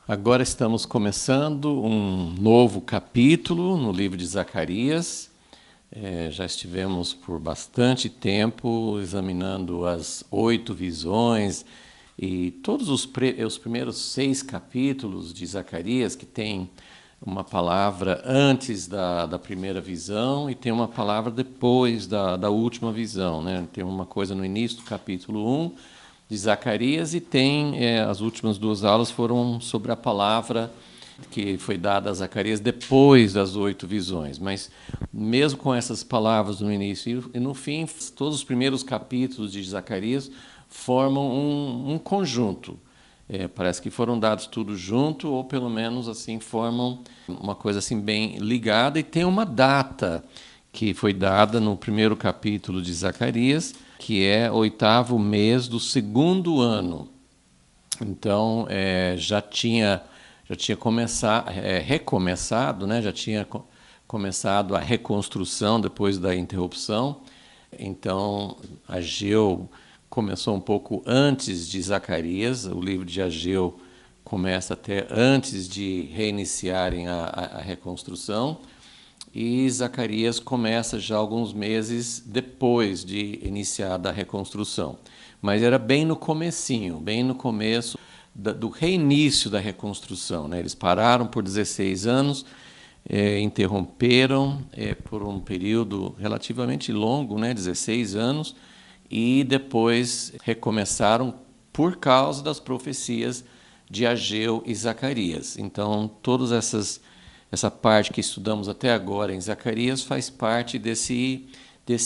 Agora estamos começando um novo capítulo no livro de Zacarias. Já estivemos por bastante tempo examinando as 8 visões e todos os primeiros 6 capítulos de Zacarias, que tem uma palavra antes da primeira visão e tem uma palavra depois da última visão, né? Tem uma coisa no início do capítulo 1 de Zacarias e tem as últimas 2 aulas foram sobre a palavra que foi dada a Zacarias depois das 8 visões. Mas mesmo com essas palavras no início e no fim, todos os primeiros capítulos de Zacarias formam um conjunto. Parece que foram dados tudo junto, ou pelo menos assim formam uma coisa assim bem ligada, e tem uma data que foi dada no primeiro capítulo de Zacarias, que é o 8º mês do 2º ano. Então, já tinha recomeçado, né? Já tinha começado a reconstrução depois da interrupção. Então, Ageu começou um pouco antes de Zacarias. O livro de Ageu começa até antes de reiniciarem a reconstrução. E Zacarias começa já alguns meses depois de iniciada a reconstrução. Mas era bem no comecinho, bem no começo do reinício da reconstrução, né? Eles pararam por 16 anos, interromperam por um período relativamente longo, né? 16 anos, e depois recomeçaram por causa das profecias de Ageu e Zacarias. Então, todas essa parte que estudamos até agora em Zacarias faz parte desse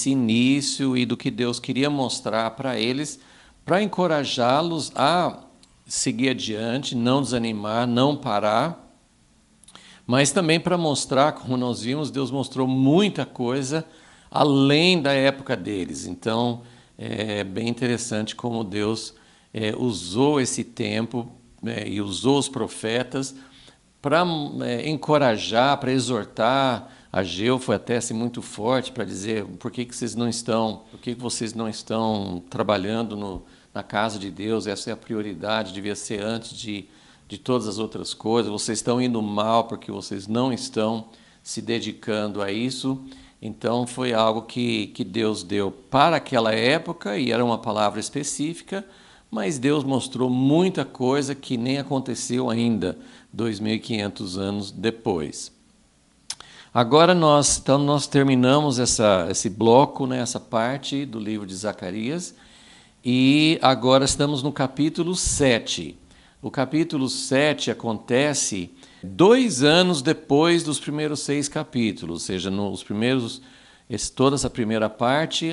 início e do que Deus queria mostrar para eles, para encorajá-los a seguir adiante, não desanimar, não parar, mas também para mostrar, como nós vimos, Deus mostrou muita coisa além da época deles. Então, é bem interessante como Deus usou esse tempo e usou os profetas para encorajar, para exortar. Ageu foi até assim, muito forte para dizer por que vocês não estão trabalhando na casa de Deus. Essa é a prioridade, devia ser antes de todas as outras coisas. Vocês estão indo mal porque vocês não estão se dedicando a isso. Então foi algo que Deus deu para aquela época e era uma palavra específica, mas Deus mostrou muita coisa que nem aconteceu ainda 2.500 anos depois. Agora nós terminamos esse bloco, né, essa parte do livro de Zacarias, e agora estamos no capítulo 7. O capítulo 7 acontece 2 anos depois dos primeiros 6 capítulos, ou seja, toda essa primeira parte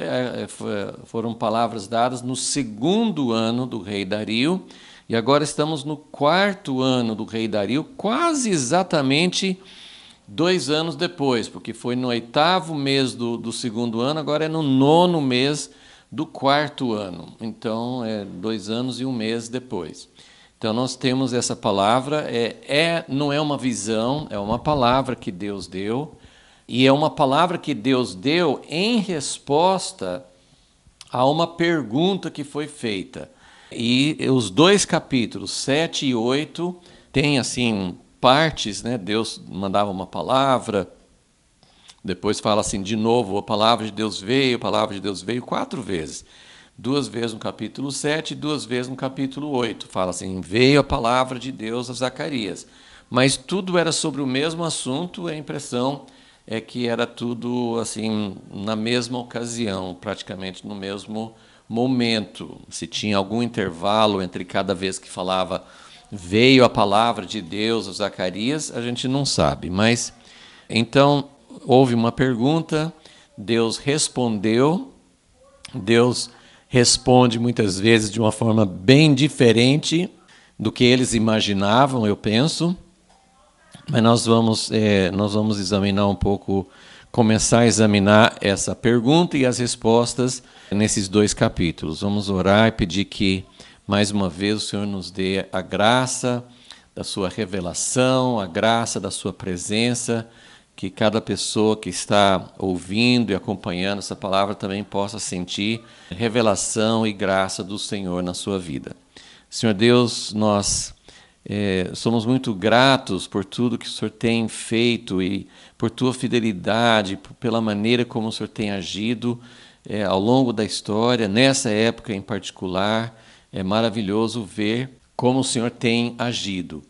foram palavras dadas no 2º ano do rei Dario, e agora estamos no 4º ano do rei Dario, quase exatamente 2 anos depois, porque foi no 8º mês do 2º ano, agora é no 9º mês do 4º ano. Então, 2 anos e 1 mês depois. Então, nós temos essa palavra, não é uma visão, é uma palavra que Deus deu, e é uma palavra que Deus deu em resposta a uma pergunta que foi feita. E os 2 capítulos, 7 e 8, têm assim partes, né? Deus mandava uma palavra, depois fala assim de novo, a palavra de Deus veio 4 vezes. 2 vezes no capítulo 7 e 2 vezes no capítulo 8. Fala assim, veio a palavra de Deus a Zacarias. Mas tudo era sobre o mesmo assunto, a impressão é que era tudo assim na mesma ocasião, praticamente no mesmo momento. Se tinha algum intervalo entre cada vez que falava veio a palavra de Deus a Zacarias, a gente não sabe. Mas então houve uma pergunta, Deus respondeu. Deus responde muitas vezes de uma forma bem diferente do que eles imaginavam, eu penso. Mas nós vamos examinar um pouco, começar a examinar essa pergunta e as respostas nesses 2 capítulos. Vamos orar e pedir que, mais uma vez, o Senhor nos dê a graça da sua revelação, a graça da sua presença, que cada pessoa que está ouvindo e acompanhando essa palavra também possa sentir revelação e graça do Senhor na sua vida. Senhor Deus, nós somos muito gratos por tudo que o Senhor tem feito e por tua fidelidade, pela maneira como o Senhor tem agido ao longo da história, nessa época em particular. É maravilhoso ver como o Senhor tem agido.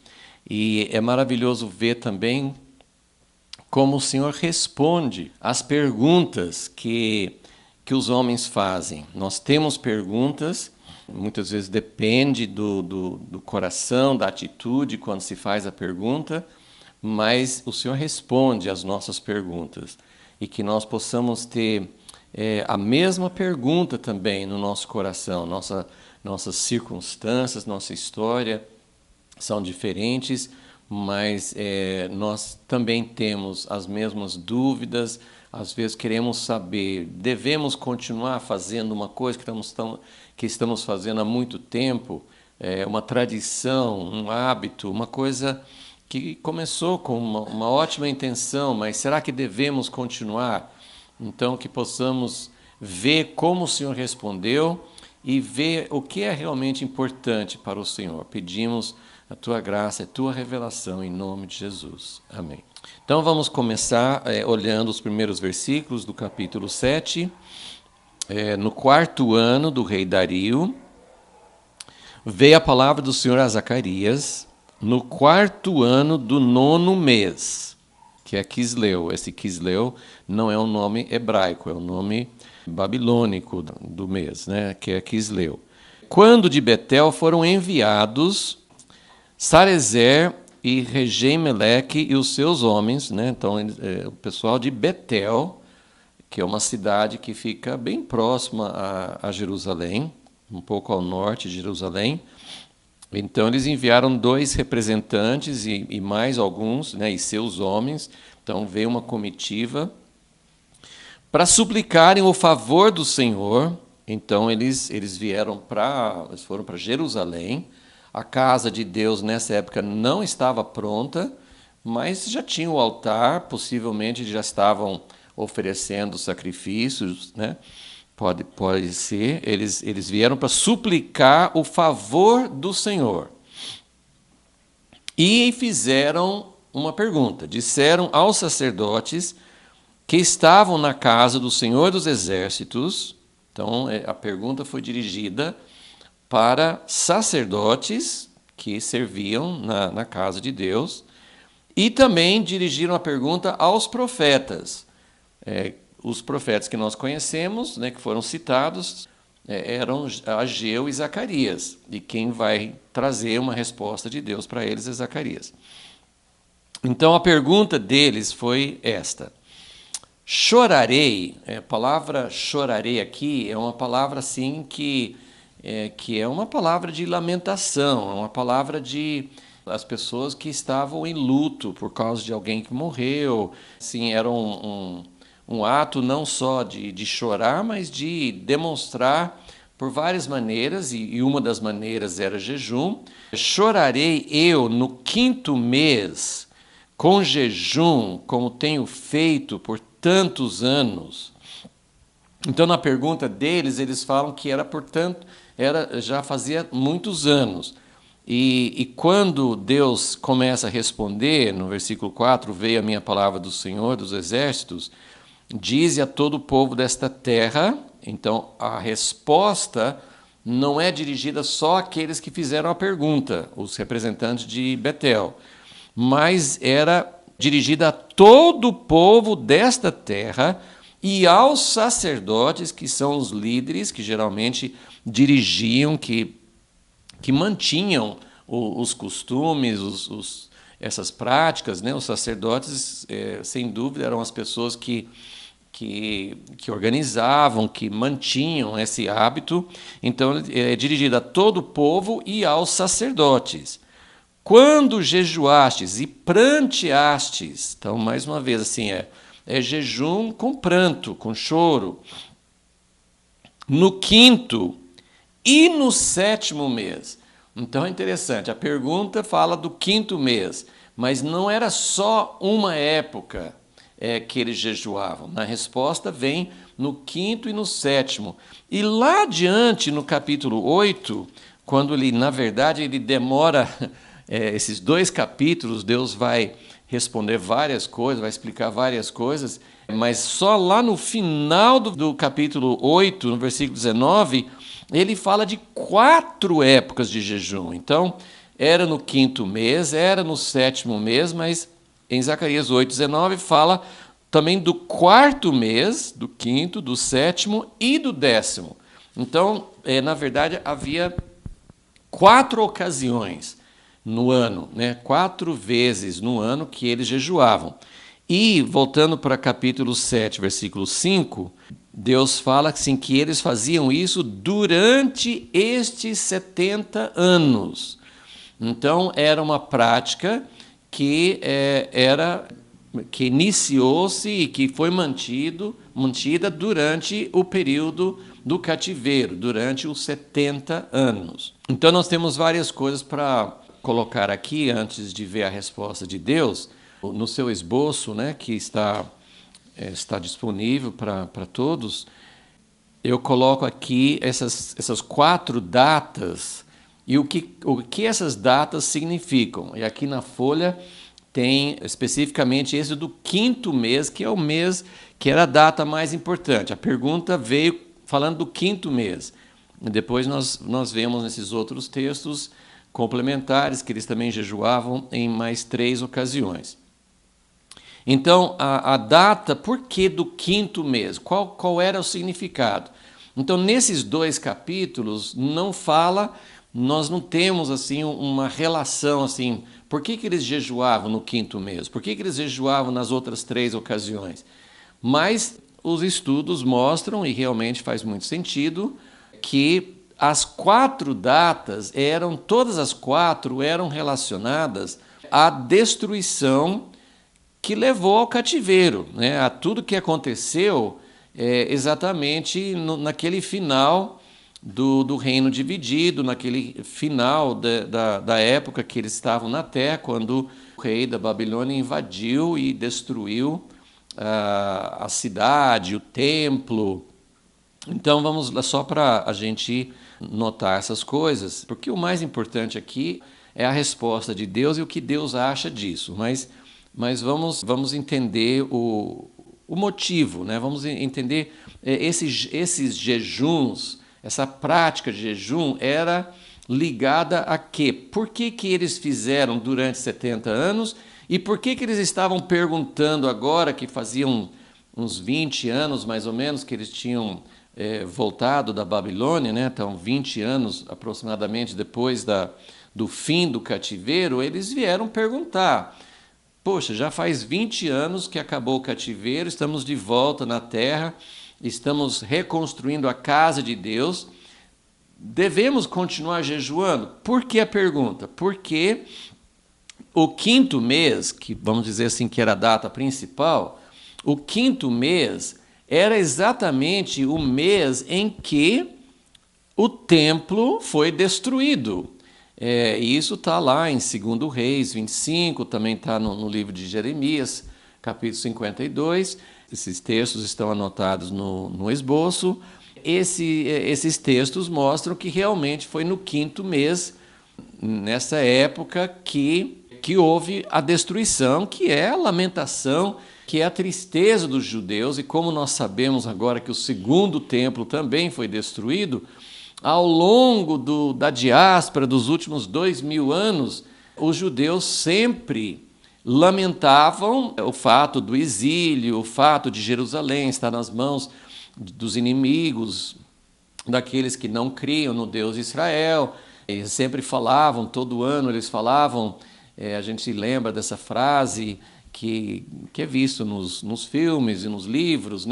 E é maravilhoso ver também como o Senhor responde às perguntas que os homens fazem. Nós temos perguntas, muitas vezes depende do coração, da atitude quando se faz a pergunta, mas o Senhor responde às nossas perguntas. E que nós possamos ter a mesma pergunta também no nosso coração. Nossas circunstâncias, nossa história são diferentes, mas nós também temos as mesmas dúvidas. Às vezes queremos saber, devemos continuar fazendo uma coisa que estamos fazendo há muito tempo, uma tradição, um hábito, uma coisa que começou com uma ótima intenção, mas será que devemos continuar? Então, que possamos ver como o Senhor respondeu e ver o que é realmente importante para o Senhor. Pedimos a Tua graça, a Tua revelação, em nome de Jesus. Amém. Então vamos começar olhando os primeiros versículos do capítulo 7. No 4º ano do rei Dario, veio a palavra do Senhor a Zacarias, no 4º ano do 9º mês, que é Quisleu. Esse Quisleu não é um nome hebraico, é um nome babilônico do mês, né, que é Quisleu. Quando de Betel foram enviados Sarezer e Regem-Meleque e os seus homens, né, então o pessoal de Betel, que é uma cidade que fica bem próxima a Jerusalém, um pouco ao norte de Jerusalém. Então eles enviaram 2 representantes e mais alguns, né, e seus homens. Então veio uma comitiva para suplicarem o favor do Senhor. Então eles foram para Jerusalém. A casa de Deus nessa época não estava pronta, mas já tinha o altar, possivelmente já estavam oferecendo sacrifícios, né? Pode ser. Eles vieram para suplicar o favor do Senhor. E fizeram uma pergunta. Disseram aos sacerdotes que estavam na casa do Senhor dos Exércitos. Então, a pergunta foi dirigida para sacerdotes que serviam na casa de Deus. E também dirigiram a pergunta aos profetas. Os profetas que nós conhecemos, né, que foram citados, eram Ageu e Zacarias. E quem vai trazer uma resposta de Deus para eles é Zacarias. Então a pergunta deles foi esta: chorarei. A palavra chorarei aqui é uma palavra assim que é uma palavra de lamentação, é uma palavra de as pessoas que estavam em luto por causa de alguém que morreu. Sim, era um ato não só de chorar, mas de demonstrar por várias maneiras, e uma das maneiras era jejum. Chorarei eu no 5º mês, com jejum, como tenho feito por tantos anos. Então, na pergunta deles, eles falam que já fazia muitos anos. E quando Deus começa a responder, no versículo 4, veio a minha palavra do Senhor dos Exércitos, dize a todo o povo desta terra. Então, a resposta não é dirigida só àqueles que fizeram a pergunta, os representantes de Betel, mas era dirigida a todo o povo desta terra e aos sacerdotes, que são os líderes, que geralmente dirigiam, que mantinham os costumes, essas práticas, né? Os sacerdotes, sem dúvida, eram as pessoas que organizavam, que mantinham esse hábito. Então, é dirigida a todo o povo e aos sacerdotes. Quando jejuastes e pranteastes, então, mais uma vez, assim, é jejum com pranto, com choro, no 5º e no 7º mês. Então é interessante, a pergunta fala do 5º mês, mas não era só uma época que eles jejuavam. Na resposta vem no 5º e no 7º. E lá adiante, no capítulo 8, quando ele, na verdade, ele demora esses 2 capítulos, Deus vai responder várias coisas, vai explicar várias coisas, mas só lá no final do capítulo 8, no versículo 19, ele fala de 4 épocas de jejum. Então, era no 5º mês, era no 7º mês, mas em Zacarias 8:19 fala também do 4º mês, do 5º, do 7º e do 10º. Então, na verdade, havia 4 ocasiões no ano, 4 vezes no ano que eles jejuavam. E, voltando para capítulo 7, versículo 5, Deus fala assim, que eles faziam isso durante estes 70 anos. Então, era uma prática que iniciou-se e que foi mantida durante o período do cativeiro, durante os 70 anos. Então, nós temos várias coisas para colocar aqui, antes de ver a resposta de Deus. No seu esboço, que está disponível para todos, eu coloco aqui essas 4 datas e o que essas datas significam. E aqui na folha tem especificamente esse do 5º mês, que é o mês que era a data mais importante. A pergunta veio falando do 5º mês. E depois nós vemos nesses outros textos complementares que eles também jejuavam em mais 3 ocasiões. Então, a data, por que do 5º mês? Qual era o significado? Então, nesses 2 capítulos, nós não temos assim uma relação assim, por que eles jejuavam no 5º mês? Por que eles jejuavam nas outras 3 ocasiões? Mas os estudos mostram, e realmente faz muito sentido, que as 4 datas todas as 4 eram relacionadas à destruição que levou ao cativeiro, a tudo que aconteceu exatamente naquele final do reino dividido, naquele final da época que eles estavam na terra, quando o rei da Babilônia invadiu e destruiu a cidade, o templo. Então vamos lá só para a gente notar essas coisas, porque o mais importante aqui é a resposta de Deus e o que Deus acha disso, mas vamos entender o motivo, vamos entender esses jejuns, essa prática de jejum era ligada a quê? Por que eles fizeram durante 70 anos e por que eles estavam perguntando agora, que faziam uns 20 anos mais ou menos que eles tinham voltado da Babilônia, então 20 anos aproximadamente depois do fim do cativeiro, eles vieram perguntar: poxa, já faz 20 anos que acabou o cativeiro, estamos de volta na terra, estamos reconstruindo a casa de Deus, devemos continuar jejuando? Por que a pergunta? Porque o 5º mês, que vamos dizer assim que era a data principal, o 5º mês era exatamente o mês em que o templo foi destruído. E isso está lá em 2 Reis 25, também está no livro de Jeremias, capítulo 52. Esses textos estão anotados no esboço. Esses textos mostram que realmente foi no 5º mês, nessa época, que houve a destruição, que é a lamentação, que é a tristeza dos judeus. E como nós sabemos agora que o 2º templo também foi destruído, ao longo da diáspora dos últimos 2000 anos, os judeus sempre lamentavam o fato do exílio, o fato de Jerusalém estar nas mãos dos inimigos, daqueles que não criam no Deus de Israel. Eles sempre falavam, todo ano eles falavam, a gente se lembra dessa frase que é visto nos filmes e nos livros,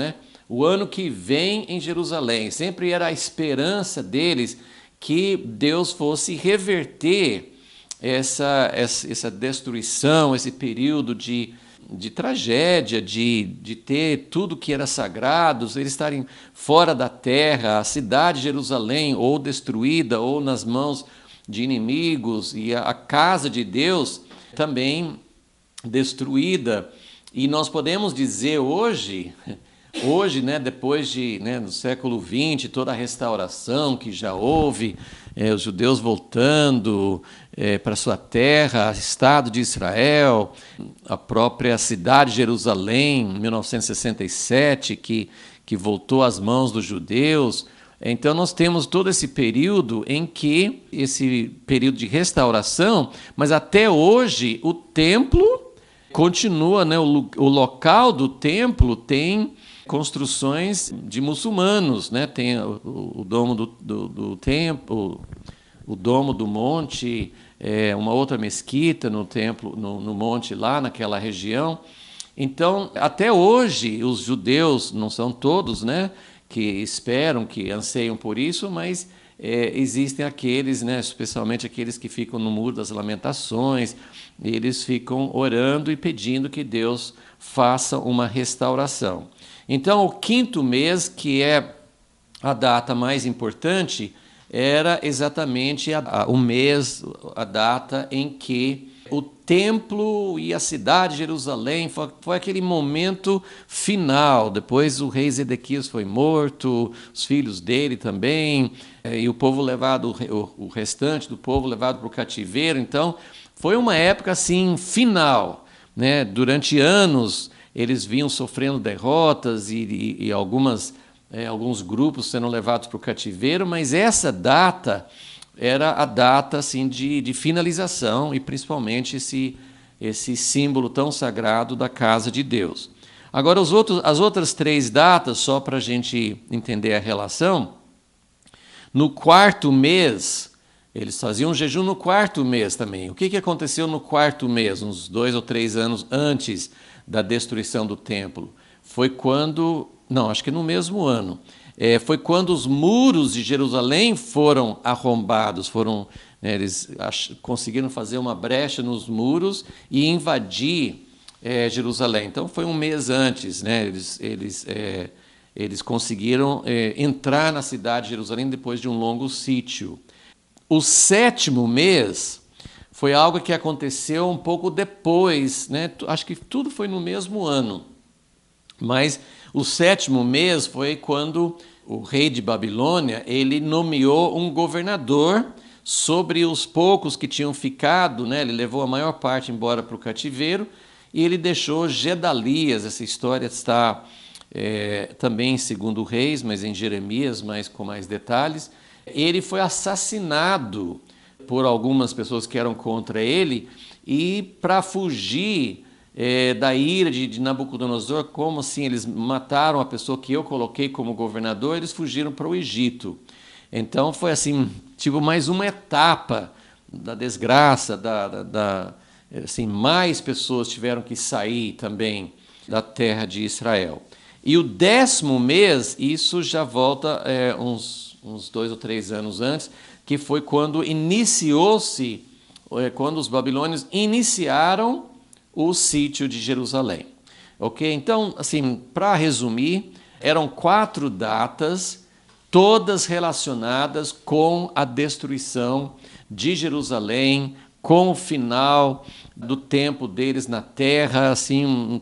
O ano que vem em Jerusalém. Sempre era a esperança deles que Deus fosse reverter essa destruição, esse período de tragédia, de ter tudo que era sagrado, eles estarem fora da terra, a cidade de Jerusalém ou destruída ou nas mãos de inimigos, e a casa de Deus também destruída. E nós podemos dizer hoje Hoje, né, depois de, né, no século XX, toda a restauração que já houve, os judeus voltando para sua terra, Estado de Israel, a própria cidade de Jerusalém, em 1967, que voltou às mãos dos judeus. Então nós temos todo esse período esse período de restauração, mas até hoje o templo continua, né, o local do templo tem construções de muçulmanos, né? Tem o domo do templo, o domo do monte, uma outra mesquita no templo, no monte lá naquela região. Então, até hoje, os judeus, não são todos, né, que esperam, que anseiam por isso, mas existem aqueles, né, especialmente aqueles que ficam no Muro das Lamentações, eles ficam orando e pedindo que Deus faça uma restauração. Então, o 5º mês, que é a data mais importante, era exatamente o mês, a data em que o templo e a cidade de Jerusalém foi aquele momento final. Depois o rei Zedequias foi morto, os filhos dele também, e o povo levado, o restante do povo levado para o cativeiro. Então, foi uma época assim final, né? Durante anos eles vinham sofrendo derrotas e alguns grupos sendo levados para o cativeiro, mas essa data era a data assim, de finalização e principalmente esse símbolo tão sagrado da casa de Deus. Agora, as outras 3 datas, só para a gente entender a relação, no 4º mês, eles faziam jejum no 4º mês também. O que aconteceu no 4º mês, uns 2 ou 3 anos antes da destruição do templo? Foi quando, não, acho que no mesmo ano, foi quando os muros de Jerusalém foram arrombados, eles conseguiram fazer uma brecha nos muros e invadir Jerusalém. Então foi um mês antes, né? Eles conseguiram entrar na cidade de Jerusalém depois de um longo sítio. O 7º mês foi algo que aconteceu um pouco depois, né? Acho que tudo foi no mesmo ano, mas o 7º mês foi quando o rei de Babilônia ele nomeou um governador sobre os poucos que tinham ficado, né? Ele levou a maior parte embora para o cativeiro e ele deixou Gedalias. Essa história está também em 2º Reis, mas em Jeremias, mas com mais detalhes. Ele foi assassinado por algumas pessoas que eram contra ele e para fugir da ira de Nabucodonosor, como assim eles mataram a pessoa que eu coloquei como governador, eles fugiram para o Egito. Então foi assim, tipo mais uma etapa da desgraça, assim, mais pessoas tiveram que sair também da terra de Israel. E o 10º mês, isso já volta uns 2 ou 3 anos antes, que foi quando quando os babilônios iniciaram o sítio de Jerusalém. Ok? Então, assim, para resumir, eram 4 datas, todas relacionadas com a destruição de Jerusalém, com o final do tempo deles na terra, assim,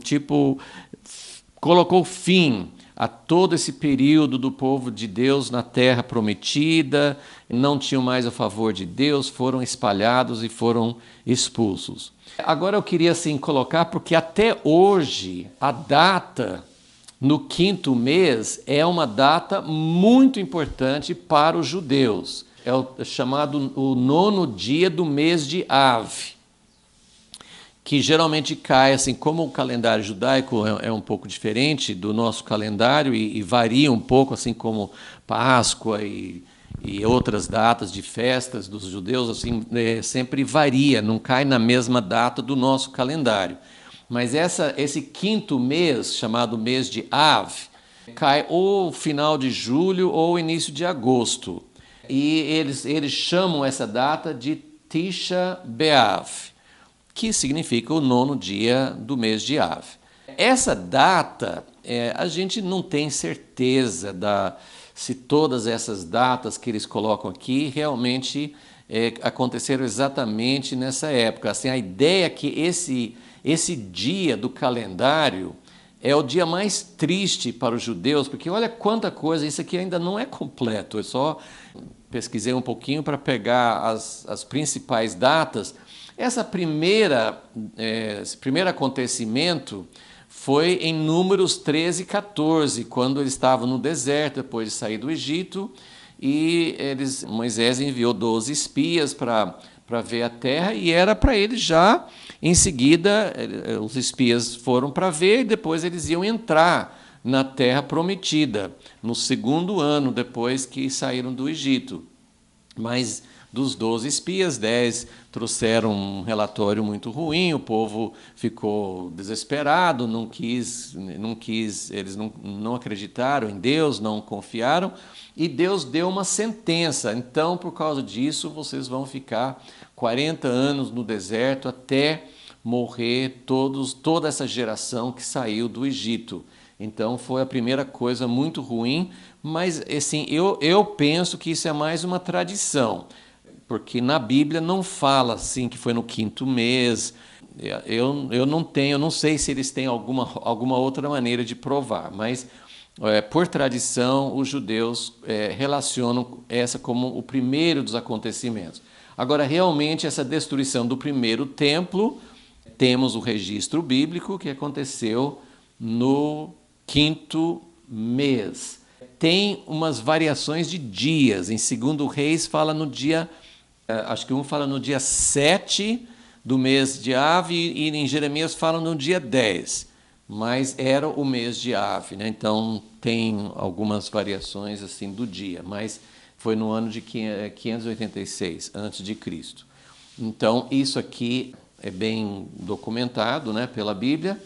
colocou fim a todo esse período do povo de Deus na terra prometida, não tinham mais a favor de Deus, foram espalhados e foram expulsos. Agora eu queria assim colocar, porque até hoje a data no 5º mês é uma data muito importante para os judeus. É o chamado o 9º dia do mês de Av, que geralmente cai, assim, como o calendário judaico é um pouco diferente do nosso calendário e varia um pouco, assim como Páscoa e outras datas de festas dos judeus, assim, sempre varia, não cai na mesma data do nosso calendário. Mas esse 5º mês, chamado mês de Av, cai ou final de julho ou início de agosto. E eles chamam essa data de Tisha B'Av, que significa o 9º dia do mês de Av. Essa data, a gente não tem certeza se todas essas datas que eles colocam aqui realmente aconteceram exatamente nessa época. Assim, a ideia é que esse dia do calendário é o dia mais triste para os judeus, porque olha quanta coisa, isso aqui ainda não é completo, eu só pesquisei um pouquinho para pegar as principais datas. Esse primeiro acontecimento foi em Números 13 e 14, quando eles estavam no deserto, depois de sair do Egito, e Moisés enviou 12 espias para ver a terra, e era para eles já, em seguida, os espias foram para ver, e depois eles iam entrar na terra prometida, no segundo ano depois que saíram do Egito. Mas dos 12 espias, 10 trouxeram um relatório muito ruim, o povo ficou desesperado, eles não acreditaram em Deus, não confiaram, e Deus deu uma sentença. Então, por causa disso, vocês vão ficar 40 anos no deserto até morrer toda essa geração que saiu do Egito. Então foi a primeira coisa muito ruim, mas assim, eu penso que isso é mais uma tradição, porque na Bíblia não fala assim que foi no quinto mês. Eu não sei se eles têm alguma outra maneira de provar, mas por tradição os judeus relacionam essa como o primeiro dos acontecimentos. Agora, realmente, essa destruição do primeiro templo, temos o registro bíblico que aconteceu no quinto mês. Tem umas variações de dias. Em 2 Reis fala no dia, acho que um fala no dia 7 do mês de Ave, e em Jeremias fala no dia 10. Mas era o mês de Ave, né? Então tem algumas variações assim do dia, mas foi no ano de 586 a.C. Então isso aqui é bem documentado, né, pela Bíblia.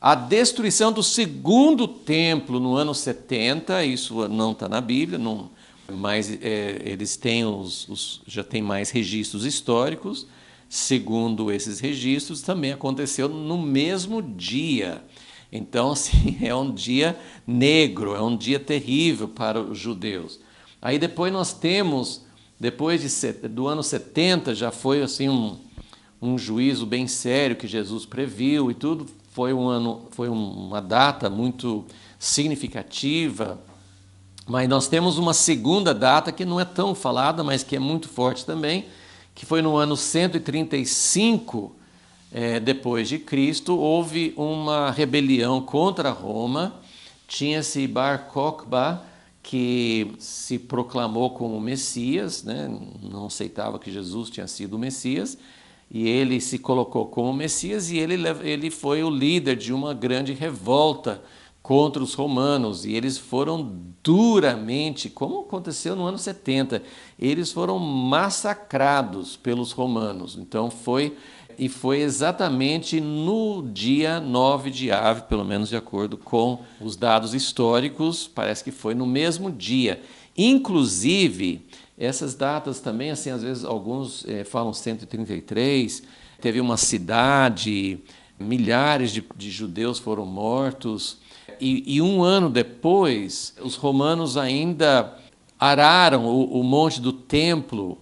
A destruição do segundo templo no ano 70, isso não está na Bíblia, não, mas eles têm já têm mais registros históricos. Segundo esses registros, também aconteceu no mesmo dia. Então, assim, é um dia negro, é um dia terrível para os judeus. Aí depois nós temos, do ano 70, já foi assim um juízo bem sério que Jesus previu e tudo. Foi uma data muito significativa, mas nós temos uma segunda data que não é tão falada, mas que é muito forte também, que foi no ano 135 depois de Cristo. Houve uma rebelião contra Roma. Tinha-se Bar Kokhba, que se proclamou como Messias, né? Não aceitava que Jesus tinha sido o Messias, e ele se colocou como Messias, e ele foi o líder de uma grande revolta contra os romanos, e eles foram duramente, como aconteceu no ano 70, eles foram massacrados pelos romanos. Então foi exatamente no dia 9 de Ave, pelo menos de acordo com os dados históricos, parece que foi no mesmo dia. Inclusive, essas datas também, assim, às vezes alguns falam 133, teve uma cidade, milhares de judeus foram mortos, e um ano depois, os romanos ainda araram o monte do templo,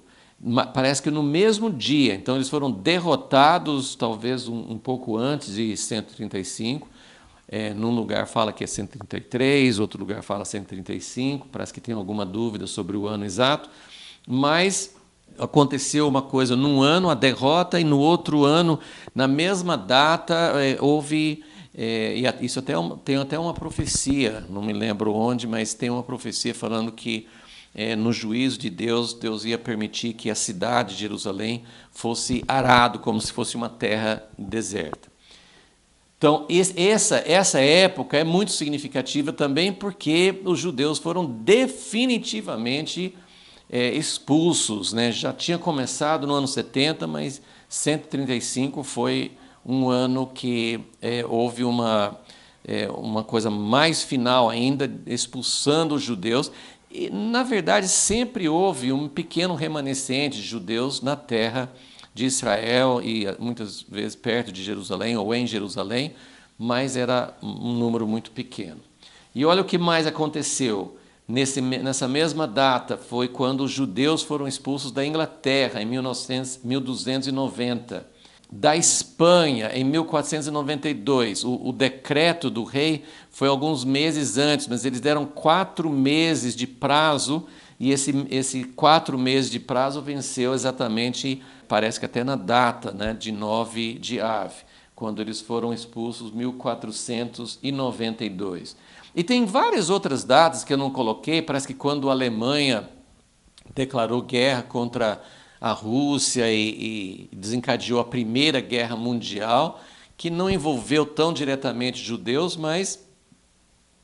parece que no mesmo dia. Então eles foram derrotados, talvez um pouco antes de 135, num lugar fala que é 133, outro lugar fala 135, parece que tem alguma dúvida sobre o ano exato, mas aconteceu uma coisa num ano, a derrota, e no outro ano, na mesma data, houve, e isso tem até uma profecia, não me lembro onde, mas tem uma profecia falando que no juízo de Deus, Deus ia permitir que a cidade de Jerusalém fosse arado, como se fosse uma terra deserta. Então, essa época é muito significativa também porque os judeus foram definitivamente expulsos, né? Já tinha começado no ano 70, mas 135 foi um ano que houve uma coisa mais final ainda, expulsando os judeus. E, na verdade, sempre houve um pequeno remanescente de judeus na terra de Israel, e muitas vezes perto de Jerusalém ou em Jerusalém, mas era um número muito pequeno. E olha o que mais aconteceu. Nessa mesma data foi quando os judeus foram expulsos da Inglaterra, em 1290. da Espanha, em 1492. O decreto do rei foi alguns meses antes, mas eles deram 4 meses de prazo, e esse 4 meses de prazo venceu exatamente, parece que até na data, né, de 9 de Ave, quando eles foram expulsos, 1492. E tem várias outras datas que eu não coloquei, parece que quando a Alemanha declarou guerra contra a Rússia e desencadeou a Primeira Guerra Mundial, que não envolveu tão diretamente judeus, mas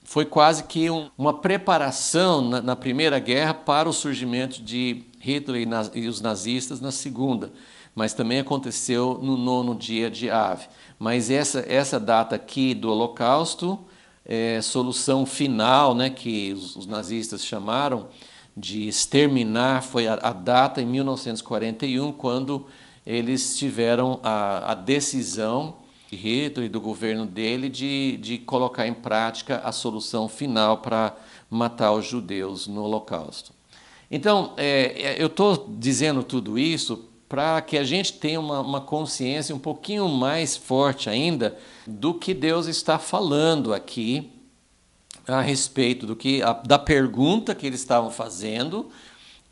foi quase que uma preparação na Primeira Guerra para o surgimento de Hitler e os nazistas na Segunda. Mas também aconteceu no 9º dia de Ave. Mas essa data aqui do Holocausto, solução final, né, que os nazistas chamaram de exterminar, foi a data em 1941, quando eles tiveram a decisão de Hitler e do governo dele de colocar em prática a solução final para matar os judeus no Holocausto. Então, eu estou dizendo tudo isso para que a gente tenha uma consciência um pouquinho mais forte ainda do que Deus está falando aqui a respeito da pergunta que eles estavam fazendo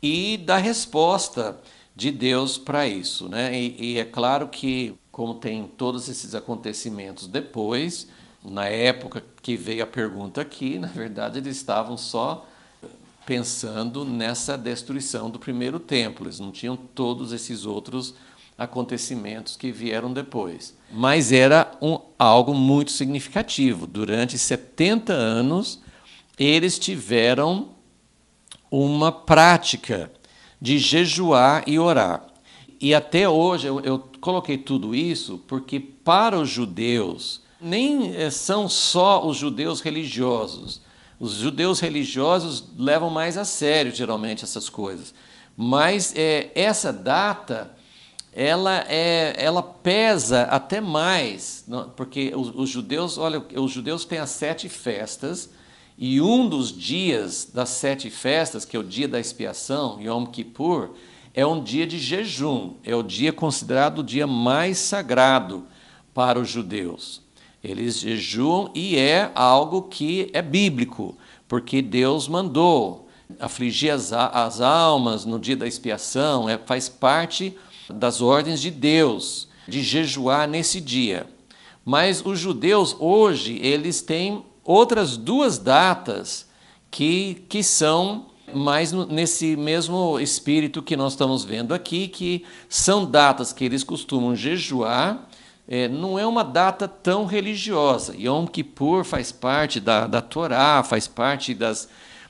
e da resposta de Deus para isso, né? E é claro que, como tem todos esses acontecimentos depois, na época que veio a pergunta aqui, na verdade eles estavam só pensando nessa destruição do primeiro templo, eles não tinham todos esses outros acontecimentos que vieram depois. Mas era algo muito significativo. Durante 70 anos, eles tiveram uma prática de jejuar e orar. E até hoje, eu coloquei tudo isso porque para os judeus, nem são só os judeus religiosos. Os judeus religiosos levam mais a sério, geralmente, essas coisas. Mas essa data, ela pesa até mais, porque os judeus, olha, os judeus têm as 7 festas, e um dos dias das 7 festas, que é o dia da expiação, Yom Kippur, é um dia de jejum, é o dia considerado o dia mais sagrado para os judeus. Eles jejuam e é algo que é bíblico, porque Deus mandou afligir as almas no dia da expiação, faz parte das ordens de Deus, de jejuar nesse dia. Mas os judeus hoje, eles têm outras 2 datas que são mais nesse mesmo espírito que nós estamos vendo aqui, que são datas que eles costumam jejuar. Não é uma data tão religiosa. Yom Kippur faz parte da Torá, faz parte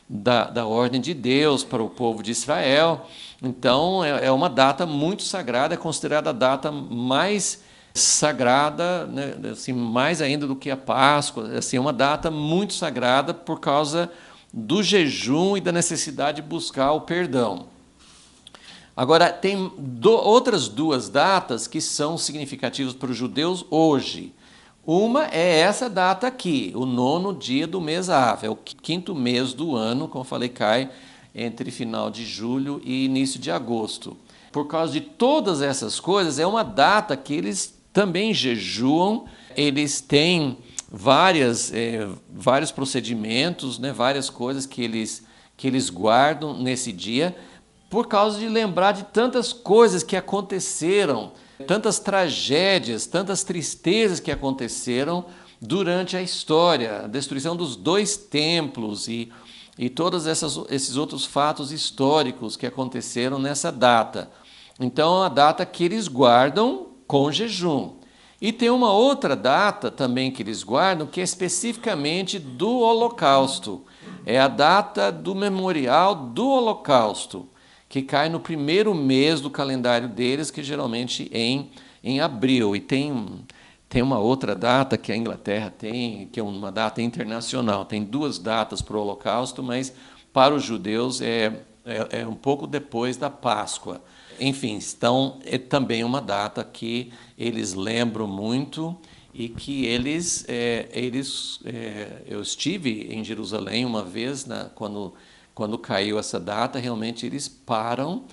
da ordem de Deus para o povo de Israel. Então, é uma data muito sagrada, é considerada a data mais sagrada, né, assim, mais ainda do que a Páscoa. Assim, é uma data muito sagrada por causa do jejum e da necessidade de buscar o perdão. Agora, tem outras 2 datas que são significativas para os judeus hoje. Uma é essa data aqui, o 9º dia do mês Av, é o 5º mês do ano, como eu falei, cai entre final de julho e início de agosto. Por causa de todas essas coisas, é uma data que eles também jejuam, eles têm vários procedimentos, né, várias coisas que eles guardam nesse dia, por causa de lembrar de tantas coisas que aconteceram, tantas tragédias, tantas tristezas que aconteceram durante a história, a destruição dos 2 templos e todos esses outros fatos históricos que aconteceram nessa data. Então, é uma data que eles guardam com jejum. E tem uma outra data também que eles guardam, que é especificamente do Holocausto. É a data do memorial do Holocausto, que cai no 1º mês do calendário deles, que geralmente em abril. E tem uma outra data que a Inglaterra tem, que é uma data internacional. Tem 2 datas para o Holocausto, mas para os judeus é um pouco depois da Páscoa. Enfim, então é também uma data que eles lembram muito e que eu estive em Jerusalém uma vez, quando caiu essa data, realmente eles param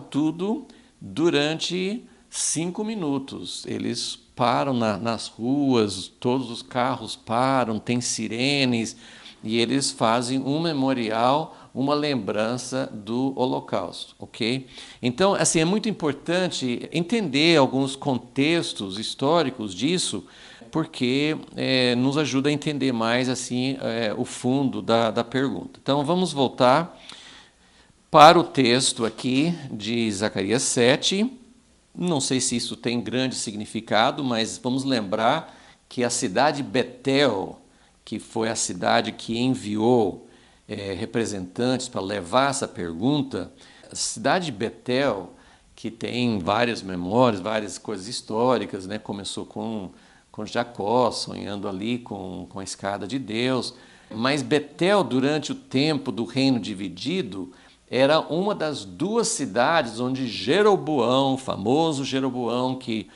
tudo durante 5 minutos. Eles param nas ruas, todos os carros param, tem sirenes, e eles fazem um memorial, uma lembrança do Holocausto, ok? Então, assim, é muito importante entender alguns contextos históricos disso, porque nos ajuda a entender mais assim o fundo da pergunta. Então, vamos voltar para o texto aqui de Zacarias 7. Não sei se isso tem grande significado, mas vamos lembrar que a cidade de Betel, que foi a cidade que enviou representantes para levar essa pergunta, a cidade de Betel, que tem várias memórias, várias coisas históricas, né? Começou com Jacó, sonhando ali com a escada de Deus, mas Betel, durante o tempo do reino dividido, era uma das 2 cidades onde Jeroboão, o famoso Jeroboão, que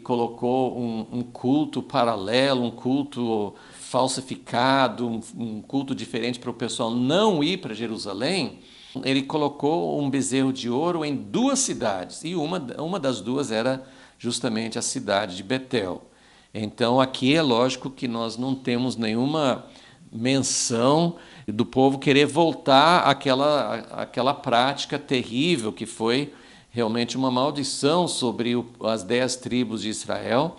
colocou um culto paralelo, um culto falsificado, um culto diferente para o pessoal não ir para Jerusalém, ele colocou um bezerro de ouro em 2 cidades, e uma das 2 era justamente a cidade de Betel. Então, aqui é lógico que nós não temos nenhuma menção do povo querer voltar àquela prática terrível que foi realmente uma maldição sobre as 10 tribos de Israel,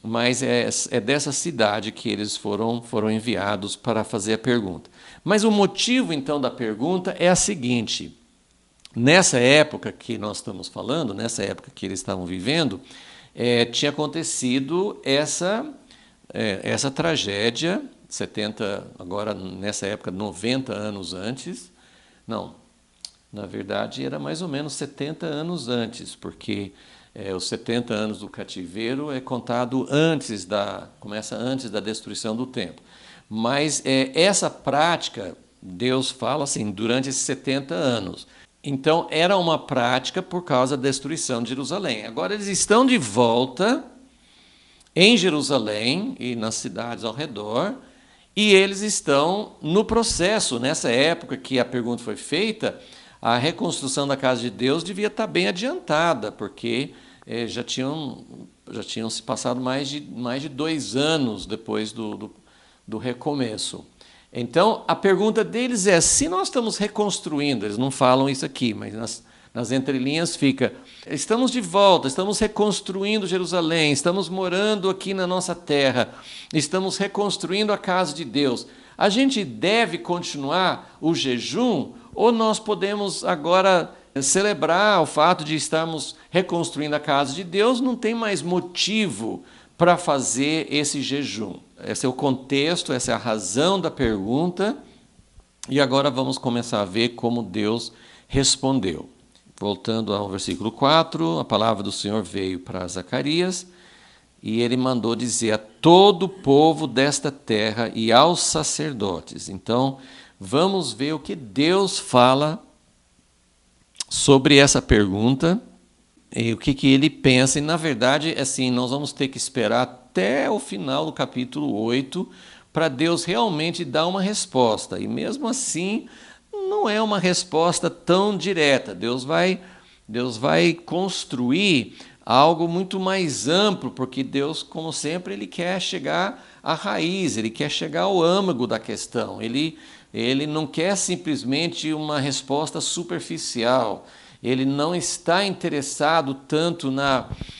mas é dessa cidade que eles foram enviados para fazer a pergunta. Mas o motivo, então, da pergunta é a seguinte: nessa época que nós estamos falando, nessa época que eles estavam vivendo, tinha acontecido essa tragédia, 70, agora nessa época 90 anos antes, não, na verdade era mais ou menos 70 anos antes, porque os 70 anos do cativeiro é contado começa antes da destruição do templo. Mas essa prática, Deus fala assim, durante esses 70 anos. Então, era uma prática por causa da destruição de Jerusalém. Agora, eles estão de volta em Jerusalém e nas cidades ao redor, e eles estão no processo. Nessa época que a pergunta foi feita, a reconstrução da casa de Deus devia estar bem adiantada, porque já tinham se passado mais de 2 anos depois do recomeço. Então, a pergunta deles é, se nós estamos reconstruindo, eles não falam isso aqui, mas nas entrelinhas fica, estamos de volta, estamos reconstruindo Jerusalém, estamos morando aqui na nossa terra, estamos reconstruindo a casa de Deus. A gente deve continuar o jejum ou nós podemos agora celebrar o fato de estarmos reconstruindo a casa de Deus? Não tem mais motivo para fazer esse jejum. Esse é o contexto, essa é a razão da pergunta. E agora vamos começar a ver como Deus respondeu. Voltando ao versículo 4, a palavra do Senhor veio para Zacarias e ele mandou dizer a todo o povo desta terra e aos sacerdotes. Então, vamos ver o que Deus fala sobre essa pergunta e o que ele pensa. E, na verdade, assim, nós vamos ter que esperar até o final do capítulo 8 para Deus realmente dar uma resposta. E mesmo assim, não é uma resposta tão direta. Deus vai construir algo muito mais amplo, porque Deus, como sempre, ele quer chegar à raiz, ele quer chegar ao âmago da questão. Ele não quer simplesmente uma resposta superficial. Ele não está interessado tanto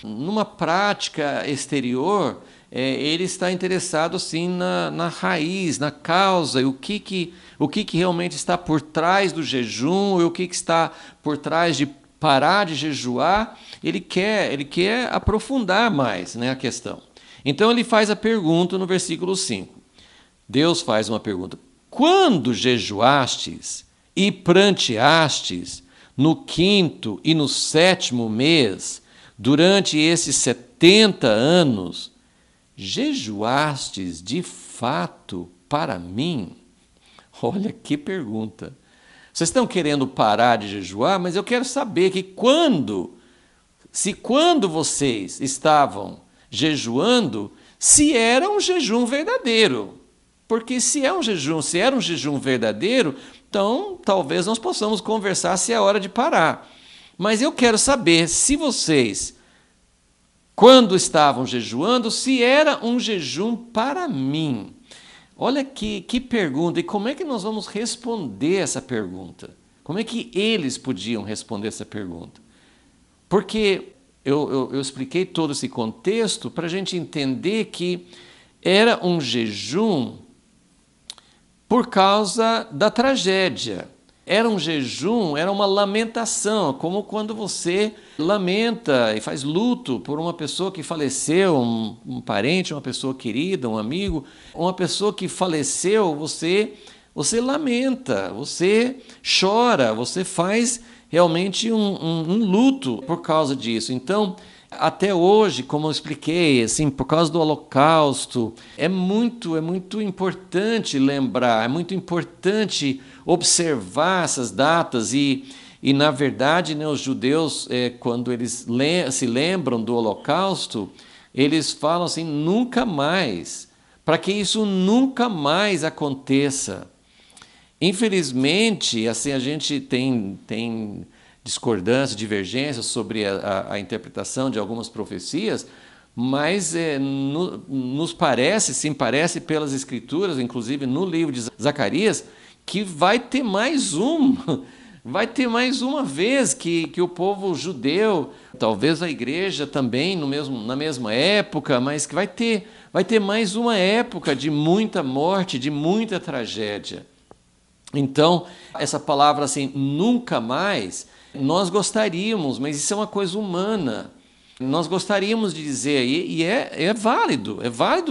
numa prática exterior, ele está interessado assim na raiz, na causa, e o que realmente está por trás do jejum, e o que está por trás de parar de jejuar. Ele quer aprofundar mais, né, a questão. Então ele faz a pergunta no versículo 5. Deus faz uma pergunta: quando jejuastes e pranteastes no 5º e no 7º mês, durante esses 70 anos, jejuastes de fato para mim? Olha que pergunta. Vocês estão querendo parar de jejuar, mas eu quero saber que quando vocês estavam jejuando, se era um jejum verdadeiro. Porque se era um jejum verdadeiro, então talvez nós possamos conversar se é hora de parar. Mas eu quero saber se vocês quando estavam jejuando, se era um jejum para mim. Olha que pergunta, e como é que nós vamos responder essa pergunta? Como é que eles podiam responder essa pergunta? Porque eu expliquei todo esse contexto para a gente entender que era um jejum por causa da tragédia. Era um jejum, era uma lamentação, como quando você lamenta e faz luto por uma pessoa que faleceu, um parente, uma pessoa querida, um amigo, uma pessoa que faleceu, você lamenta, você chora, você faz realmente um luto por causa disso. Então, até hoje, como eu expliquei, assim, por causa do Holocausto, é muito importante lembrar, é muito importante observar essas datas e na verdade, né, os judeus, quando eles se lembram do Holocausto, eles falam assim, nunca mais, para que isso nunca mais aconteça. Infelizmente, assim, a gente tem discordância, divergências sobre a interpretação de algumas profecias, mas nos parece, sim, parece pelas Escrituras, inclusive no livro de Zacarias, que vai ter mais vai ter mais uma vez que o povo judeu, talvez a igreja também na mesma época, mas que vai ter mais uma época de muita morte, de muita tragédia. Então, essa palavra assim, nunca mais, nós gostaríamos, mas isso é uma coisa humana. Nós gostaríamos de dizer, e é válido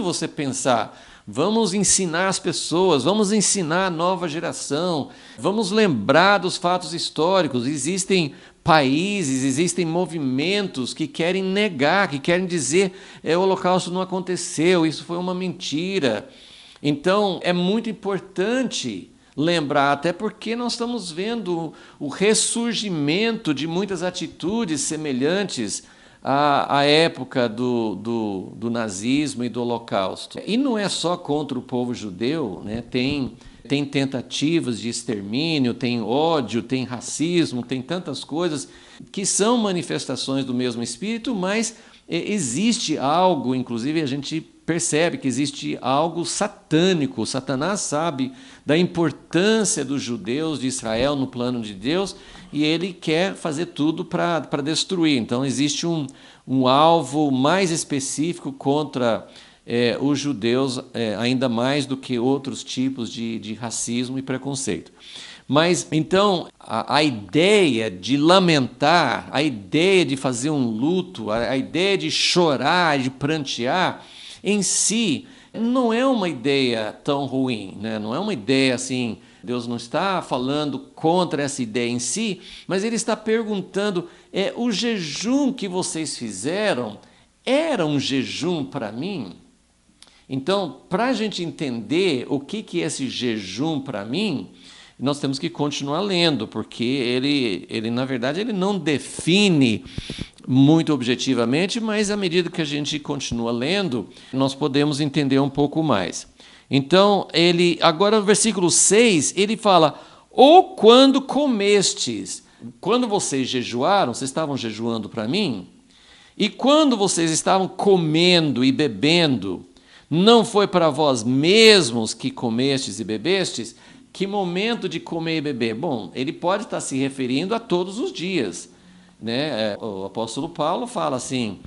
você pensar, vamos ensinar as pessoas, vamos ensinar a nova geração, vamos lembrar dos fatos históricos. Existem países, existem movimentos que querem negar, que querem dizer o Holocausto não aconteceu, isso foi uma mentira. Então, é muito importante lembrar, até porque nós estamos vendo o ressurgimento de muitas atitudes semelhantes à época do nazismo e do Holocausto. E não é só contra o povo judeu, né? Tem tentativas de extermínio, tem ódio, tem racismo, tem tantas coisas que são manifestações do mesmo espírito, mas existe algo, inclusive a gente percebe que existe algo satânico. Satanás sabe da importância dos judeus de Israel no plano de Deus e ele quer fazer tudo para destruir. Então existe um alvo mais específico contra os judeus, ainda mais do que outros tipos de racismo e preconceito. Mas, então, a ideia de lamentar, a ideia de fazer um luto, a ideia de chorar, de prantear, em si, não é uma ideia tão ruim, né? Não é uma ideia assim, Deus não está falando contra essa ideia em si, mas Ele está perguntando, o jejum que vocês fizeram era um jejum para mim? Então, para a gente entender o que é esse jejum para mim, nós temos que continuar lendo, porque ele na verdade, ele não define muito objetivamente, mas à medida que a gente continua lendo, nós podemos entender um pouco mais. Então, agora no versículo 6, ele fala, ou quando comestes, quando vocês jejuaram, vocês estavam jejuando para mim, e quando vocês estavam comendo e bebendo, não foi para vós mesmos que comestes e bebestes? Que momento de comer e beber? Bom, ele pode estar se referindo a todos os dias, né? O apóstolo Paulo fala assim,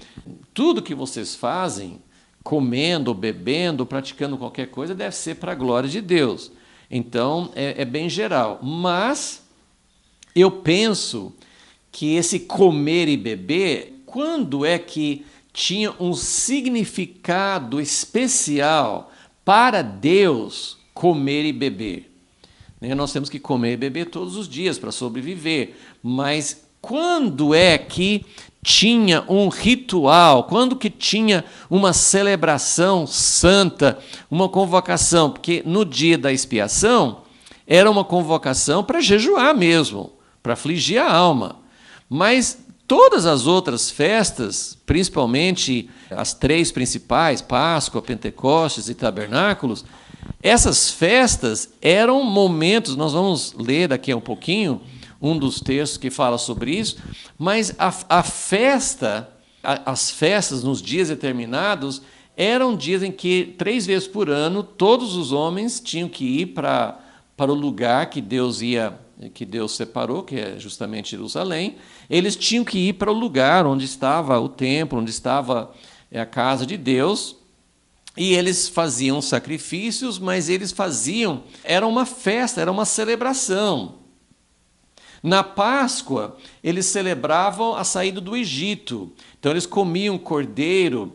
tudo que vocês fazem, comendo, bebendo, praticando qualquer coisa, deve ser para a glória de Deus. Então, é bem geral. Mas eu penso que esse comer e beber, quando é que tinha um significado especial para Deus comer e beber? Nós temos que comer e beber todos os dias para sobreviver, mas quando é que tinha um ritual, quando que tinha uma celebração santa, uma convocação? Porque no dia da expiação era uma convocação para jejuar mesmo, para afligir a alma. Mas todas as outras festas, principalmente as 3 principais, Páscoa, Pentecostes e Tabernáculos, essas festas eram momentos, nós vamos ler daqui a um pouquinho, um dos textos que fala sobre isso, mas a festa As festas nos dias determinados eram dias em que 3 vezes por ano todos os homens tinham que ir para o lugar que Deus separou, que é justamente Jerusalém. Eles tinham que ir para o lugar onde estava o templo, onde estava a casa de Deus. E eles faziam sacrifícios, mas era uma festa, era uma celebração. Na Páscoa, eles celebravam a saída do Egito. Então, eles comiam cordeiro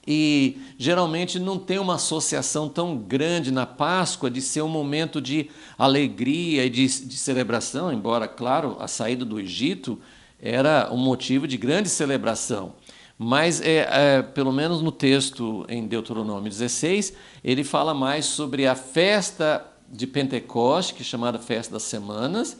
e geralmente não tem uma associação tão grande na Páscoa de ser um momento de alegria e de celebração, embora, claro, a saída do Egito era um motivo de grande celebração. Mas, pelo menos no texto em Deuteronômio 16, ele fala mais sobre a festa de Pentecoste, que é chamada Festa das Semanas,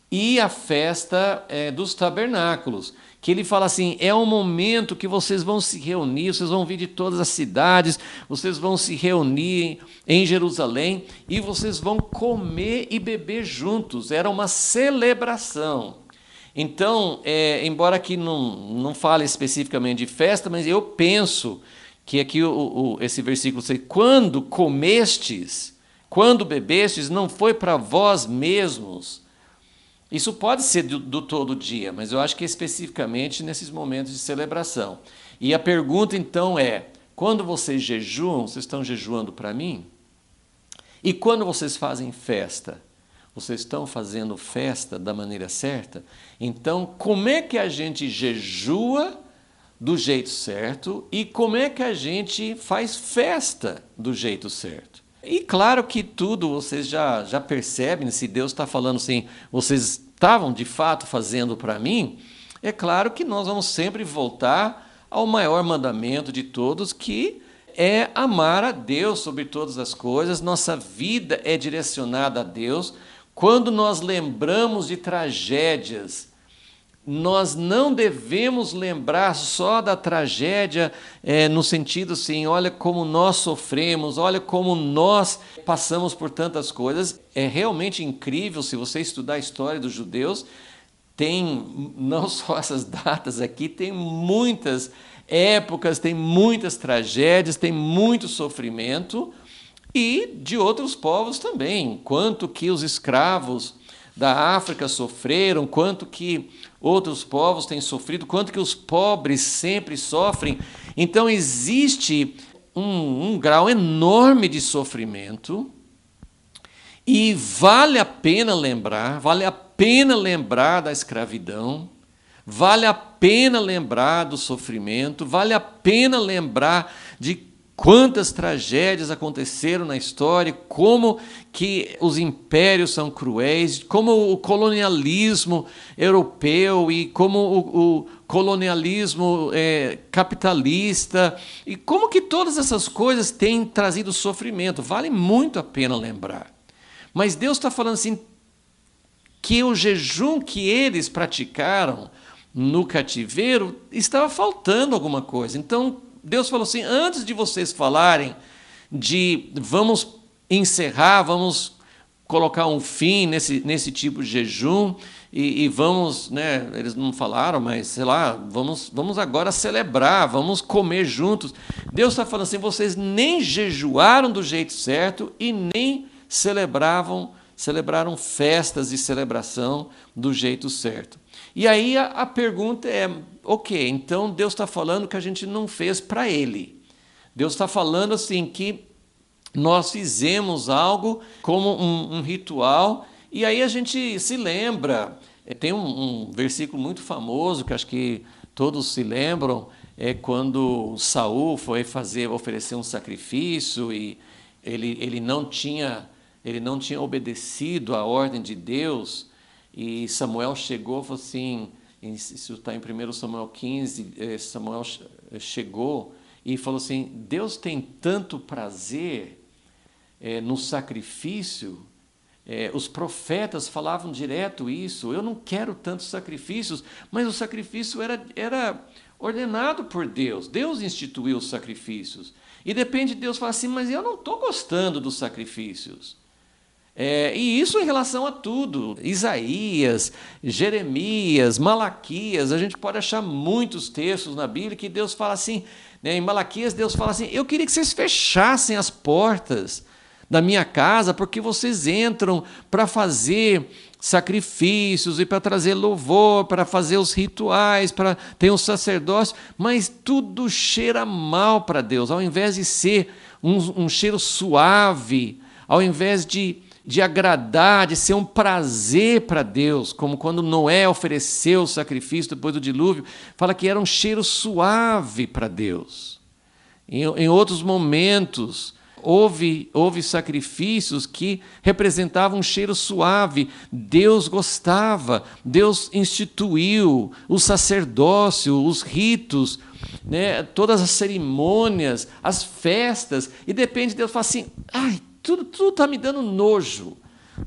e a festa dos tabernáculos, que ele fala assim, é um momento que vocês vão se reunir, vocês vão vir de todas as cidades, vocês vão se reunir em Jerusalém e vocês vão comer e beber juntos. Era uma celebração. Então, embora aqui não fale especificamente de festa, mas eu penso que aqui esse versículo diz, quando comestes, quando bebestes, não foi para vós mesmos. Isso pode ser do todo dia, mas eu acho que especificamente nesses momentos de celebração. E a pergunta então é, quando vocês jejuam, vocês estão jejuando para mim? E quando vocês fazem festa? Vocês estão fazendo festa da maneira certa? Então, como é que a gente jejua do jeito certo e como é que a gente faz festa do jeito certo? E claro que tudo vocês já percebem, se Deus está falando assim, vocês estavam de fato fazendo para mim, é claro que nós vamos sempre voltar ao maior mandamento de todos, que é amar a Deus sobre todas as coisas. Nossa vida é direcionada a Deus. Quando nós lembramos de tragédias, nós não devemos lembrar só da tragédia no sentido assim, olha como nós sofremos, olha como nós passamos por tantas coisas. É realmente incrível, se você estudar a história dos judeus, tem não só essas datas aqui, tem muitas épocas, tem muitas tragédias, tem muito sofrimento, e de outros povos também, quanto que os escravos da África sofreram, quanto que outros povos têm sofrido, quanto que os pobres sempre sofrem. Então existe um grau enorme de sofrimento e vale a pena lembrar da escravidão, vale a pena lembrar do sofrimento, vale a pena lembrar de quantas tragédias aconteceram na história, como que os impérios são cruéis, como o colonialismo europeu e como o colonialismo capitalista, e como que todas essas coisas têm trazido sofrimento. Vale muito a pena lembrar. Mas Deus está falando assim, que o jejum que eles praticaram no cativeiro estava faltando alguma coisa. Então, Deus falou assim, antes de vocês falarem de vamos encerrar, vamos colocar um fim nesse tipo de jejum e vamos, né, eles não falaram, mas sei lá, vamos agora celebrar, vamos comer juntos. Deus está falando assim, vocês nem jejuaram do jeito certo e nem celebraram festas de celebração do jeito certo. E aí a pergunta é, ok, então Deus está falando que a gente não fez para Ele. Deus está falando assim que nós fizemos algo como um ritual, e aí a gente se lembra. Tem um versículo muito famoso, que acho que todos se lembram, é quando Saul foi oferecer um sacrifício e ele não tinha obedecido à ordem de Deus, e Samuel chegou e falou assim, isso está em 1 Samuel 15, Samuel chegou e falou assim, Deus tem tanto prazer no sacrifício, os profetas falavam direto isso, eu não quero tantos sacrifícios, mas o sacrifício era ordenado por Deus, Deus instituiu os sacrifícios, e depende de Deus falar assim, mas eu não estou gostando dos sacrifícios. E isso em relação a tudo. Isaías, Jeremias, Malaquias, a gente pode achar muitos textos na Bíblia que Deus fala assim, né, em Malaquias Deus fala assim, eu queria que vocês fechassem as portas da minha casa, porque vocês entram para fazer sacrifícios e para trazer louvor, para fazer os rituais, para ter um sacerdócio, mas tudo cheira mal para Deus, ao invés de ser um cheiro suave, ao invés de agradar, de ser um prazer para Deus, como quando Noé ofereceu o sacrifício depois do dilúvio, fala que era um cheiro suave para Deus. Em outros momentos, houve sacrifícios que representavam um cheiro suave. Deus gostava, Deus instituiu o sacerdócio, os ritos, né, todas as cerimônias, as festas, e de repente Deus fala assim, ai, tudo está me dando nojo,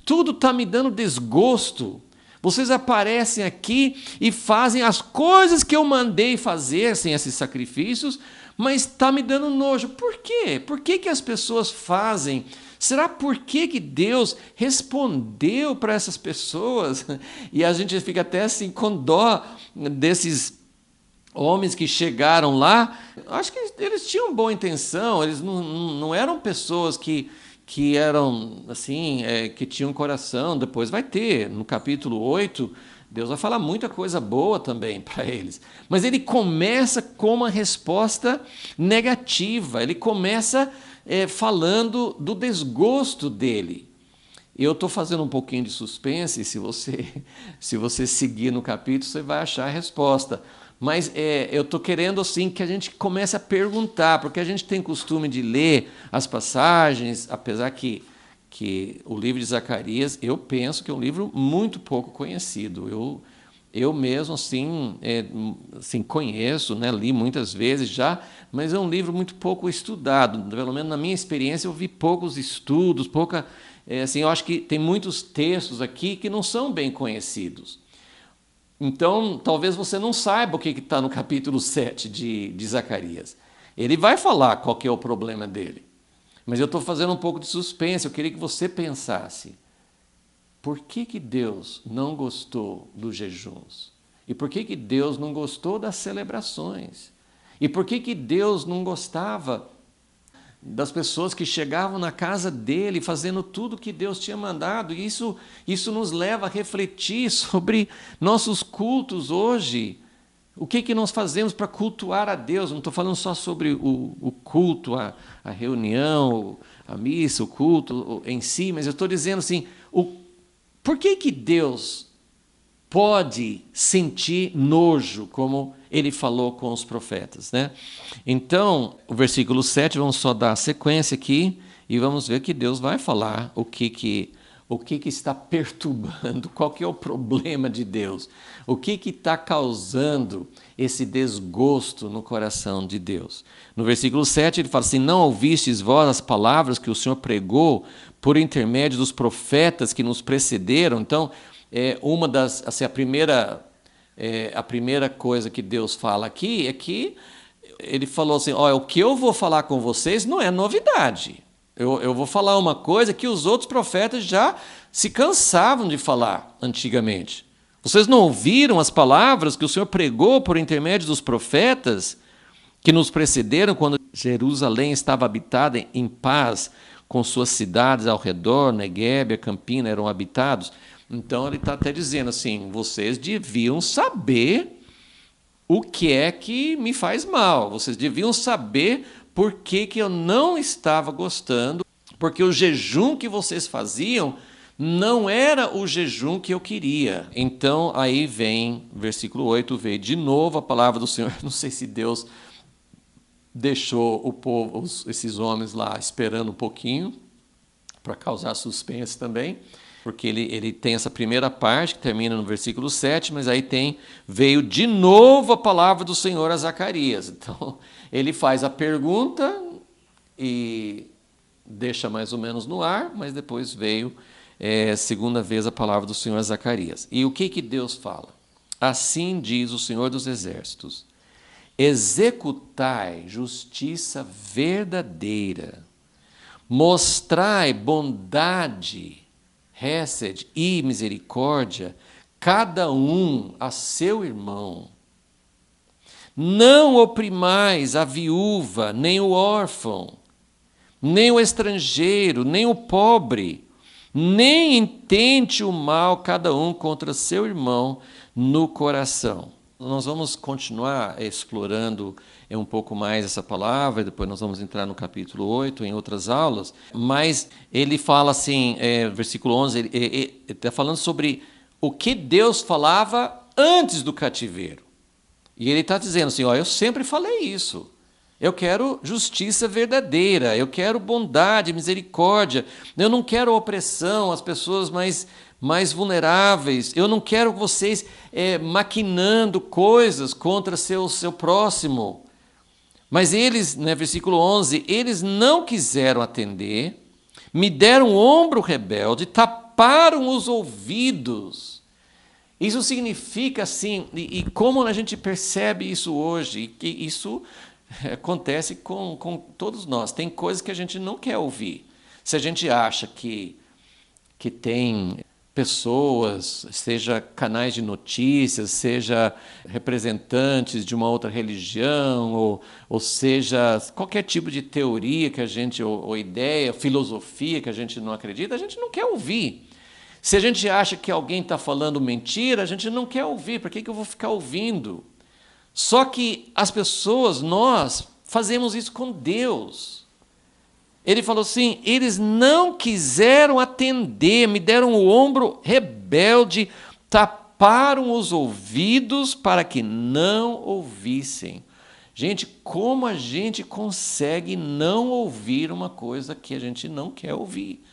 tudo está me dando desgosto. Vocês aparecem aqui e fazem as coisas que eu mandei fazer sem esses sacrifícios, mas está me dando nojo. Por quê? Por que as pessoas fazem? Será por que Deus respondeu para essas pessoas? E a gente fica até assim com dó desses homens que chegaram lá. Acho que eles tinham boa intenção, eles não eram pessoas que eram assim, que tinham coração. Depois vai ter, no capítulo 8, Deus vai falar muita coisa boa também para eles. Mas ele começa com uma resposta negativa, ele começa falando do desgosto dele. Eu estou fazendo um pouquinho de suspense, se você seguir no capítulo, você vai achar a resposta. Mas eu estou querendo assim que a gente comece a perguntar, porque a gente tem costume de ler as passagens, apesar que o livro de Zacarias, eu penso que é um livro muito pouco conhecido. Eu mesmo assim conheço, né, li muitas vezes já, mas é um livro muito pouco estudado. Pelo menos na minha experiência eu vi poucos estudos, eu acho que tem muitos textos aqui que não são bem conhecidos. Então, talvez você não saiba o que está no capítulo 7 de Zacarias. Ele vai falar qual que é o problema dele. Mas eu estou fazendo um pouco de suspense, eu queria que você pensasse. Por que Deus não gostou dos jejuns? E por que Deus não gostou das celebrações? E por que Deus não gostava das pessoas que chegavam na casa dele fazendo tudo que Deus tinha mandado? E isso nos leva a refletir sobre nossos cultos hoje. O que nós fazemos para cultuar a Deus? Não estou falando só sobre o culto, a reunião, a missa, o culto em si, mas eu estou dizendo assim, por que Deus pode sentir nojo, como ele falou com os profetas, né? Então, o versículo 7, vamos só dar a sequência aqui, e vamos ver que Deus vai falar o que está perturbando, qual que é o problema de Deus, o que está causando esse desgosto no coração de Deus. No versículo 7 ele fala assim, não ouvistes vós as palavras que o Senhor pregou por intermédio dos profetas que nos precederam? Então, a primeira coisa que Deus fala aqui é que ele falou assim, olha, o que eu vou falar com vocês não é novidade. Eu vou falar uma coisa que os outros profetas já se cansavam de falar antigamente. Vocês não ouviram as palavras que o Senhor pregou por intermédio dos profetas que nos precederam quando Jerusalém estava habitada em paz, com suas cidades ao redor, Neguebe, a Campina eram habitados? Então ele está até dizendo assim, vocês deviam saber o que é que me faz mal, vocês deviam saber por que eu não estava gostando, porque o jejum que vocês faziam não era o jejum que eu queria. Então, aí vem, versículo 8, veio de novo a palavra do Senhor. Não sei se Deus deixou o povo, esses homens lá, esperando um pouquinho, para causar suspense também, porque ele tem essa primeira parte, que termina no versículo 7, mas aí veio de novo a palavra do Senhor a Zacarias. Então, ele faz a pergunta e deixa mais ou menos no ar, mas depois veio segunda vez a palavra do Senhor a Zacarias. E o que Deus fala? Assim diz o Senhor dos Exércitos, executai justiça verdadeira, mostrai bondade hesed e misericórdia, cada um a seu irmão. Não oprimais a viúva, nem o órfão, nem o estrangeiro, nem o pobre, nem intente o mal cada um contra seu irmão no coração. Nós vamos continuar explorando um pouco mais essa palavra, depois nós vamos entrar no capítulo 8, em outras aulas, mas ele fala assim, versículo 11, ele está falando sobre o que Deus falava antes do cativeiro. E ele está dizendo assim, eu sempre falei isso. Eu quero justiça verdadeira, eu quero bondade, misericórdia, eu não quero opressão, as pessoas mais vulneráveis, eu não quero vocês maquinando coisas contra seu próximo. Mas eles, versículo 11, eles não quiseram atender, me deram um ombro rebelde, taparam os ouvidos. Isso significa assim, e como a gente percebe isso hoje, que isso acontece com todos nós. Tem coisas que a gente não quer ouvir. Se a gente acha que tem pessoas, seja canais de notícias, seja representantes de uma outra religião, ou seja qualquer tipo de teoria que a gente, ou ideia, filosofia que a gente não acredita, a gente não quer ouvir. Se a gente acha que alguém está falando mentira, a gente não quer ouvir. Por que eu vou ficar ouvindo? Só que as pessoas, nós, fazemos isso com Deus. Ele falou assim, eles não quiseram atender, me deram o ombro rebelde, taparam os ouvidos para que não ouvissem. Gente, como a gente consegue não ouvir uma coisa que a gente não quer ouvir?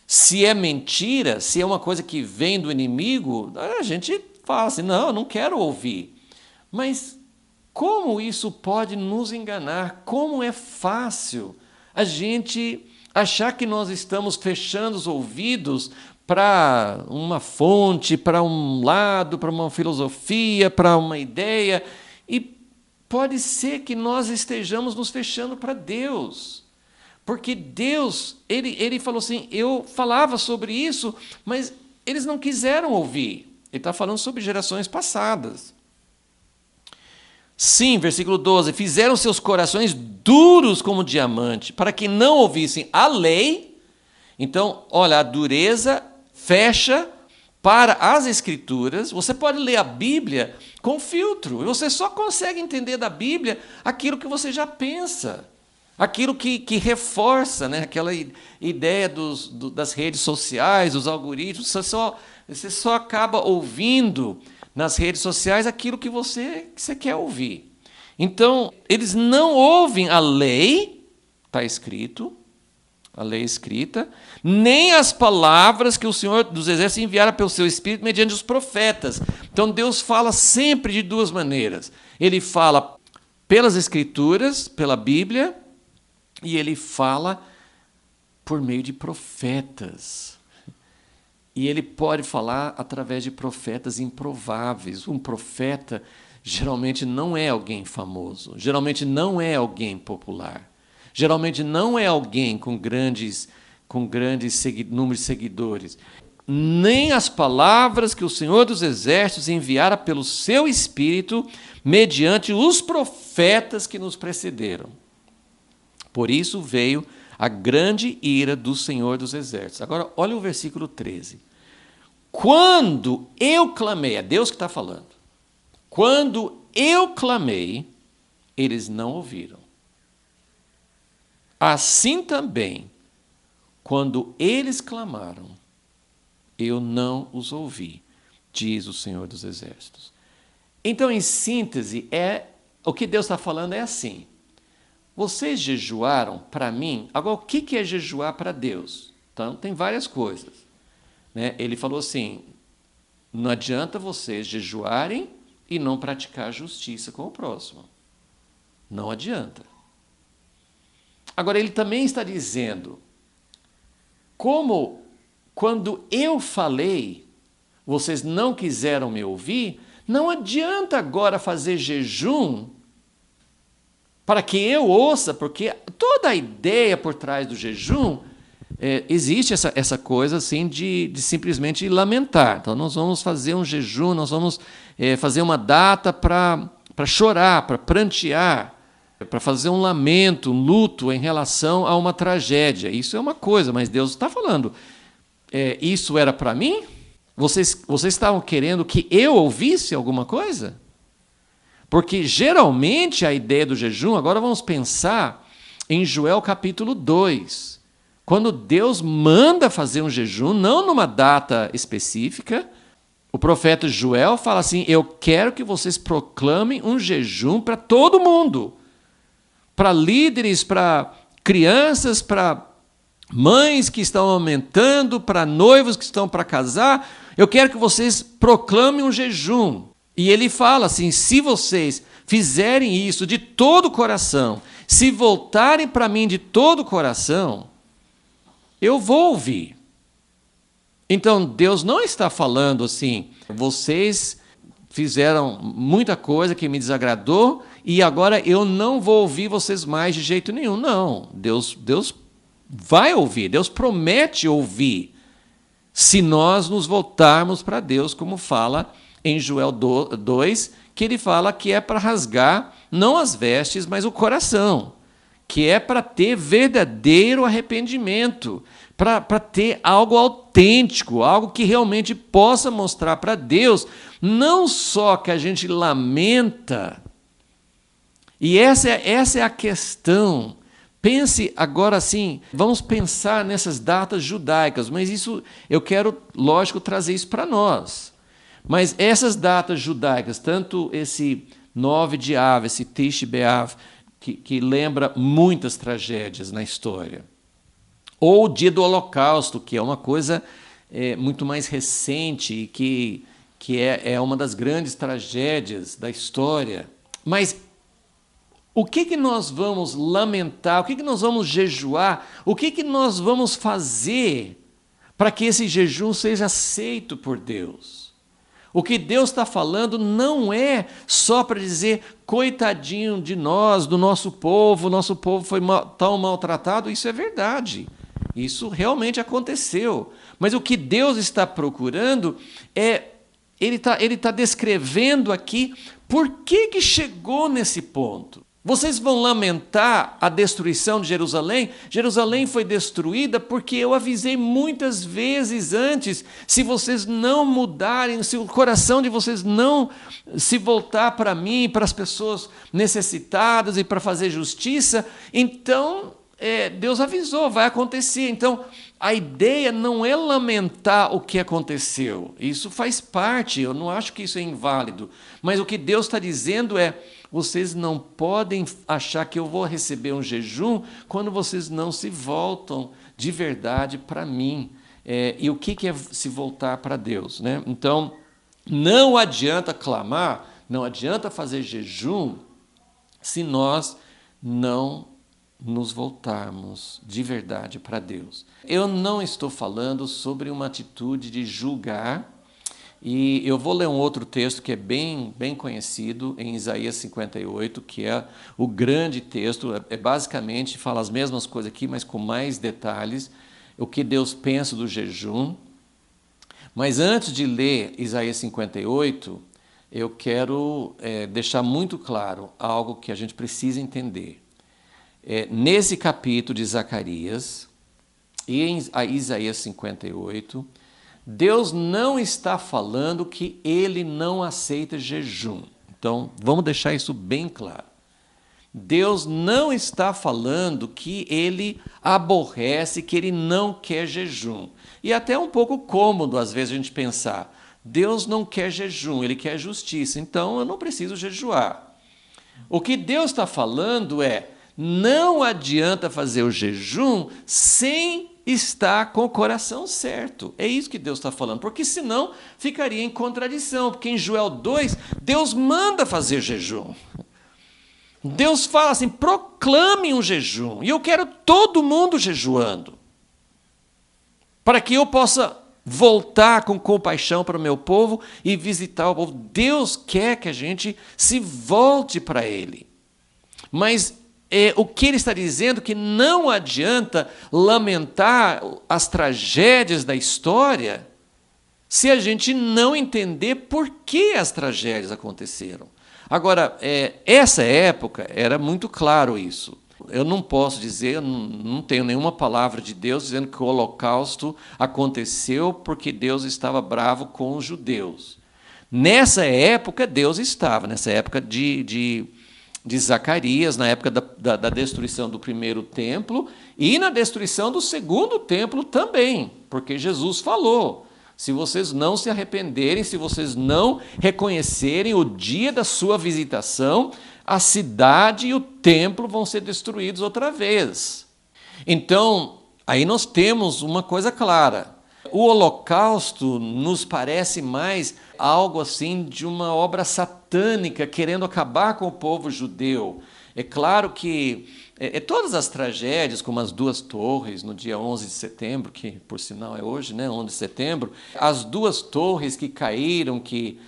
Se é mentira, se é uma coisa que vem do inimigo, a gente fala assim, não, eu não quero ouvir. Mas como isso pode nos enganar? Como é fácil a gente achar que nós estamos fechando os ouvidos para uma fonte, para um lado, para uma filosofia, para uma ideia, e pode ser que nós estejamos nos fechando para Deus. Porque Deus, ele falou assim, eu falava sobre isso, mas eles não quiseram ouvir. Ele está falando sobre gerações passadas. Sim, versículo 12, fizeram seus corações duros como diamante, para que não ouvissem a lei. Então, olha, a dureza fecha para as Escrituras. Você pode ler a Bíblia com filtro, e você só consegue entender da Bíblia aquilo que você já pensa. Aquilo que reforça, aquela ideia das redes sociais, dos algoritmos, você só acaba ouvindo nas redes sociais aquilo que você quer ouvir. Então, eles não ouvem a lei, está escrito, a lei escrita, nem as palavras que o Senhor dos Exércitos enviara pelo seu Espírito mediante os profetas. Então, Deus fala sempre de duas maneiras. Ele fala pelas Escrituras, pela Bíblia, e ele fala por meio de profetas. E ele pode falar através de profetas improváveis. Um profeta geralmente não é alguém famoso, geralmente não é alguém popular, geralmente não é alguém com grandes números de seguidores. Nem as palavras que o Senhor dos Exércitos enviara pelo seu Espírito mediante os profetas que nos precederam. Por isso veio a grande ira do Senhor dos Exércitos. Agora, olha o versículo 13. Quando eu clamei, é Deus que está falando. Quando eu clamei, eles não ouviram. Assim também, quando eles clamaram, eu não os ouvi, diz o Senhor dos Exércitos. Então, em síntese, o que Deus está falando é assim. Vocês jejuaram para mim? Agora, o que é jejuar para Deus? Então, tem várias coisas. Ele falou assim, não adianta vocês jejuarem e não praticar justiça com o próximo. Não adianta. Agora, ele também está dizendo, como quando eu falei, vocês não quiseram me ouvir, não adianta agora fazer jejum para que eu ouça, porque toda a ideia por trás do jejum existe essa coisa assim de simplesmente lamentar. Então, nós vamos fazer um jejum, nós vamos fazer uma data para chorar, para prantear, para fazer um lamento, um luto em relação a uma tragédia. Isso é uma coisa, mas Deus está falando, isso era para mim? Vocês estavam querendo que eu ouvisse alguma coisa? Porque geralmente a ideia do jejum, agora vamos pensar em Joel capítulo 2, quando Deus manda fazer um jejum, não numa data específica, o profeta Joel fala assim, eu quero que vocês proclamem um jejum para todo mundo, para líderes, para crianças, para mães que estão aumentando, para noivos que estão para casar, eu quero que vocês proclamem um jejum. E ele fala assim, se vocês fizerem isso de todo o coração, se voltarem para mim de todo o coração, eu vou ouvir. Então, Deus não está falando assim, vocês fizeram muita coisa que me desagradou e agora eu não vou ouvir vocês mais de jeito nenhum. Não, Deus vai ouvir, Deus promete ouvir, se nós nos voltarmos para Deus, como fala em Joel 2, que ele fala que é para rasgar não as vestes, mas o coração, que é para ter verdadeiro arrependimento, para ter algo autêntico, algo que realmente possa mostrar para Deus, não só que a gente lamenta. E essa é a questão. Pense agora assim, vamos pensar nessas datas judaicas, mas isso eu quero, lógico, trazer isso para nós. Mas essas datas judaicas, tanto esse 9 de Av, esse Tisha B'Av, que lembra muitas tragédias na história, ou o dia do Holocausto, que é uma coisa muito mais recente e que é uma das grandes tragédias da história. Mas o que nós vamos lamentar, o que nós vamos jejuar, o que nós vamos fazer para que esse jejum seja aceito por Deus? O que Deus está falando não é só para dizer, coitadinho de nós, do nosso povo foi tão maltratado, isso é verdade. Isso realmente aconteceu. Mas o que Deus está procurando ele está descrevendo aqui por que chegou nesse ponto. Vocês vão lamentar a destruição de Jerusalém? Jerusalém foi destruída porque eu avisei muitas vezes antes, se vocês não mudarem, se o coração de vocês não se voltar para mim, para as pessoas necessitadas e para fazer justiça, então Deus avisou, vai acontecer. Então, a ideia não é lamentar o que aconteceu. Isso faz parte, eu não acho que isso é inválido. Mas o que Deus está dizendo é, vocês não podem achar que eu vou receber um jejum quando vocês não se voltam de verdade para mim. E o que é se voltar para Deus, né? Então, não adianta clamar, não adianta fazer jejum se nós não nos voltarmos de verdade para Deus. Eu não estou falando sobre uma atitude de julgar, e eu vou ler um outro texto que é bem conhecido, em Isaías 58, que é o grande texto, basicamente fala as mesmas coisas aqui, mas com mais detalhes, o que Deus pensa do jejum. Mas antes de ler Isaías 58, eu quero deixar muito claro algo que a gente precisa entender. Nesse capítulo de Zacarias e em Isaías 58, Deus não está falando que ele não aceita jejum. Então, vamos deixar isso bem claro. Deus não está falando que ele aborrece, que ele não quer jejum. E até um pouco cômodo, às vezes, a gente pensar, Deus não quer jejum, ele quer justiça, então eu não preciso jejuar. O que Deus está falando não adianta fazer o jejum sem estar com o coração certo. É isso que Deus está falando, porque senão ficaria em contradição, porque em Joel 2, Deus manda fazer jejum. Deus fala assim, proclame um jejum, e eu quero todo mundo jejuando, para que eu possa voltar com compaixão para o meu povo e visitar o povo. Deus quer que a gente se volte para Ele. Mas o que ele está dizendo é que não adianta lamentar as tragédias da história se a gente não entender por que as tragédias aconteceram. Agora, essa época era muito claro isso. Eu não posso dizer, não tenho nenhuma palavra de Deus dizendo que o Holocausto aconteceu porque Deus estava bravo com os judeus. Nessa época, Deus estava, nessa época de Zacarias, na época da destruição do primeiro templo e na destruição do segundo templo também, porque Jesus falou: se vocês não se arrependerem, se vocês não reconhecerem o dia da sua visitação, a cidade e o templo vão ser destruídos outra vez. Então, aí nós temos uma coisa clara. O Holocausto nos parece mais algo assim de uma obra satânica querendo acabar com o povo judeu. É claro que todas as tragédias, como as duas torres no dia 11 de setembro, que por sinal é hoje, né, 11 de setembro, as duas torres que caíram, que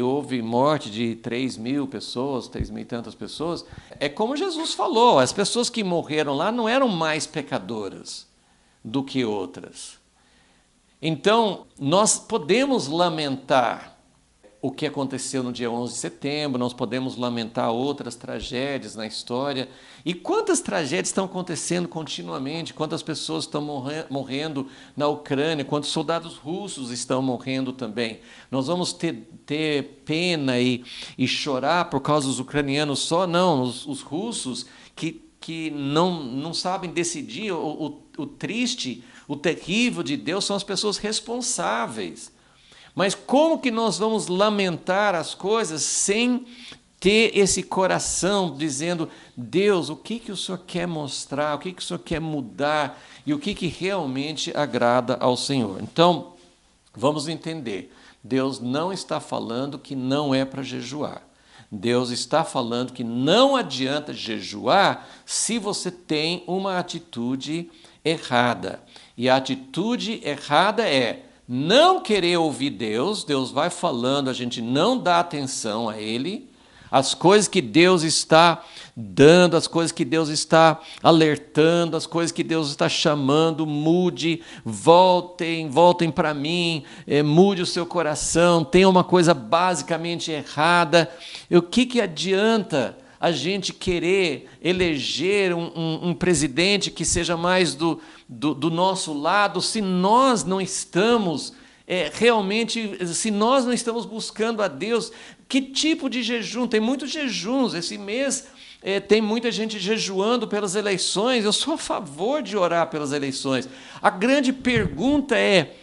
houve morte de 3.000 pessoas, 3.000 e tantas pessoas, é como Jesus falou, as pessoas que morreram lá não eram mais pecadoras do que outras. Então, nós podemos lamentar o que aconteceu no dia 11 de setembro, nós podemos lamentar outras tragédias na história. E quantas tragédias estão acontecendo continuamente? Quantas pessoas estão morrendo na Ucrânia? Quantos soldados russos estão morrendo também? Nós vamos ter pena e chorar por causa dos ucranianos só? Não, os russos que não sabem decidir. O triste, o terrível de Deus são as pessoas responsáveis. Mas como que nós vamos lamentar as coisas sem ter esse coração dizendo: Deus, o que o Senhor quer mostrar, o que o Senhor quer mudar e o que realmente agrada ao Senhor? Então, vamos entender, Deus não está falando que não é para jejuar. Deus está falando que não adianta jejuar se você tem uma atitude errada. E a atitude errada é não querer ouvir Deus. Deus vai falando, a gente não dá atenção a Ele, as coisas que Deus está dando, as coisas que Deus está alertando, as coisas que Deus está chamando: mude, voltem para mim, mude o seu coração, tem uma coisa basicamente errada. E o que adianta a gente querer eleger um presidente que seja mais do nosso lado, se nós não estamos realmente, se nós não estamos buscando a Deus? Que tipo de jejum? Tem muitos jejuns. Esse mês tem muita gente jejuando pelas eleições. Eu sou a favor de orar pelas eleições. A grande pergunta é: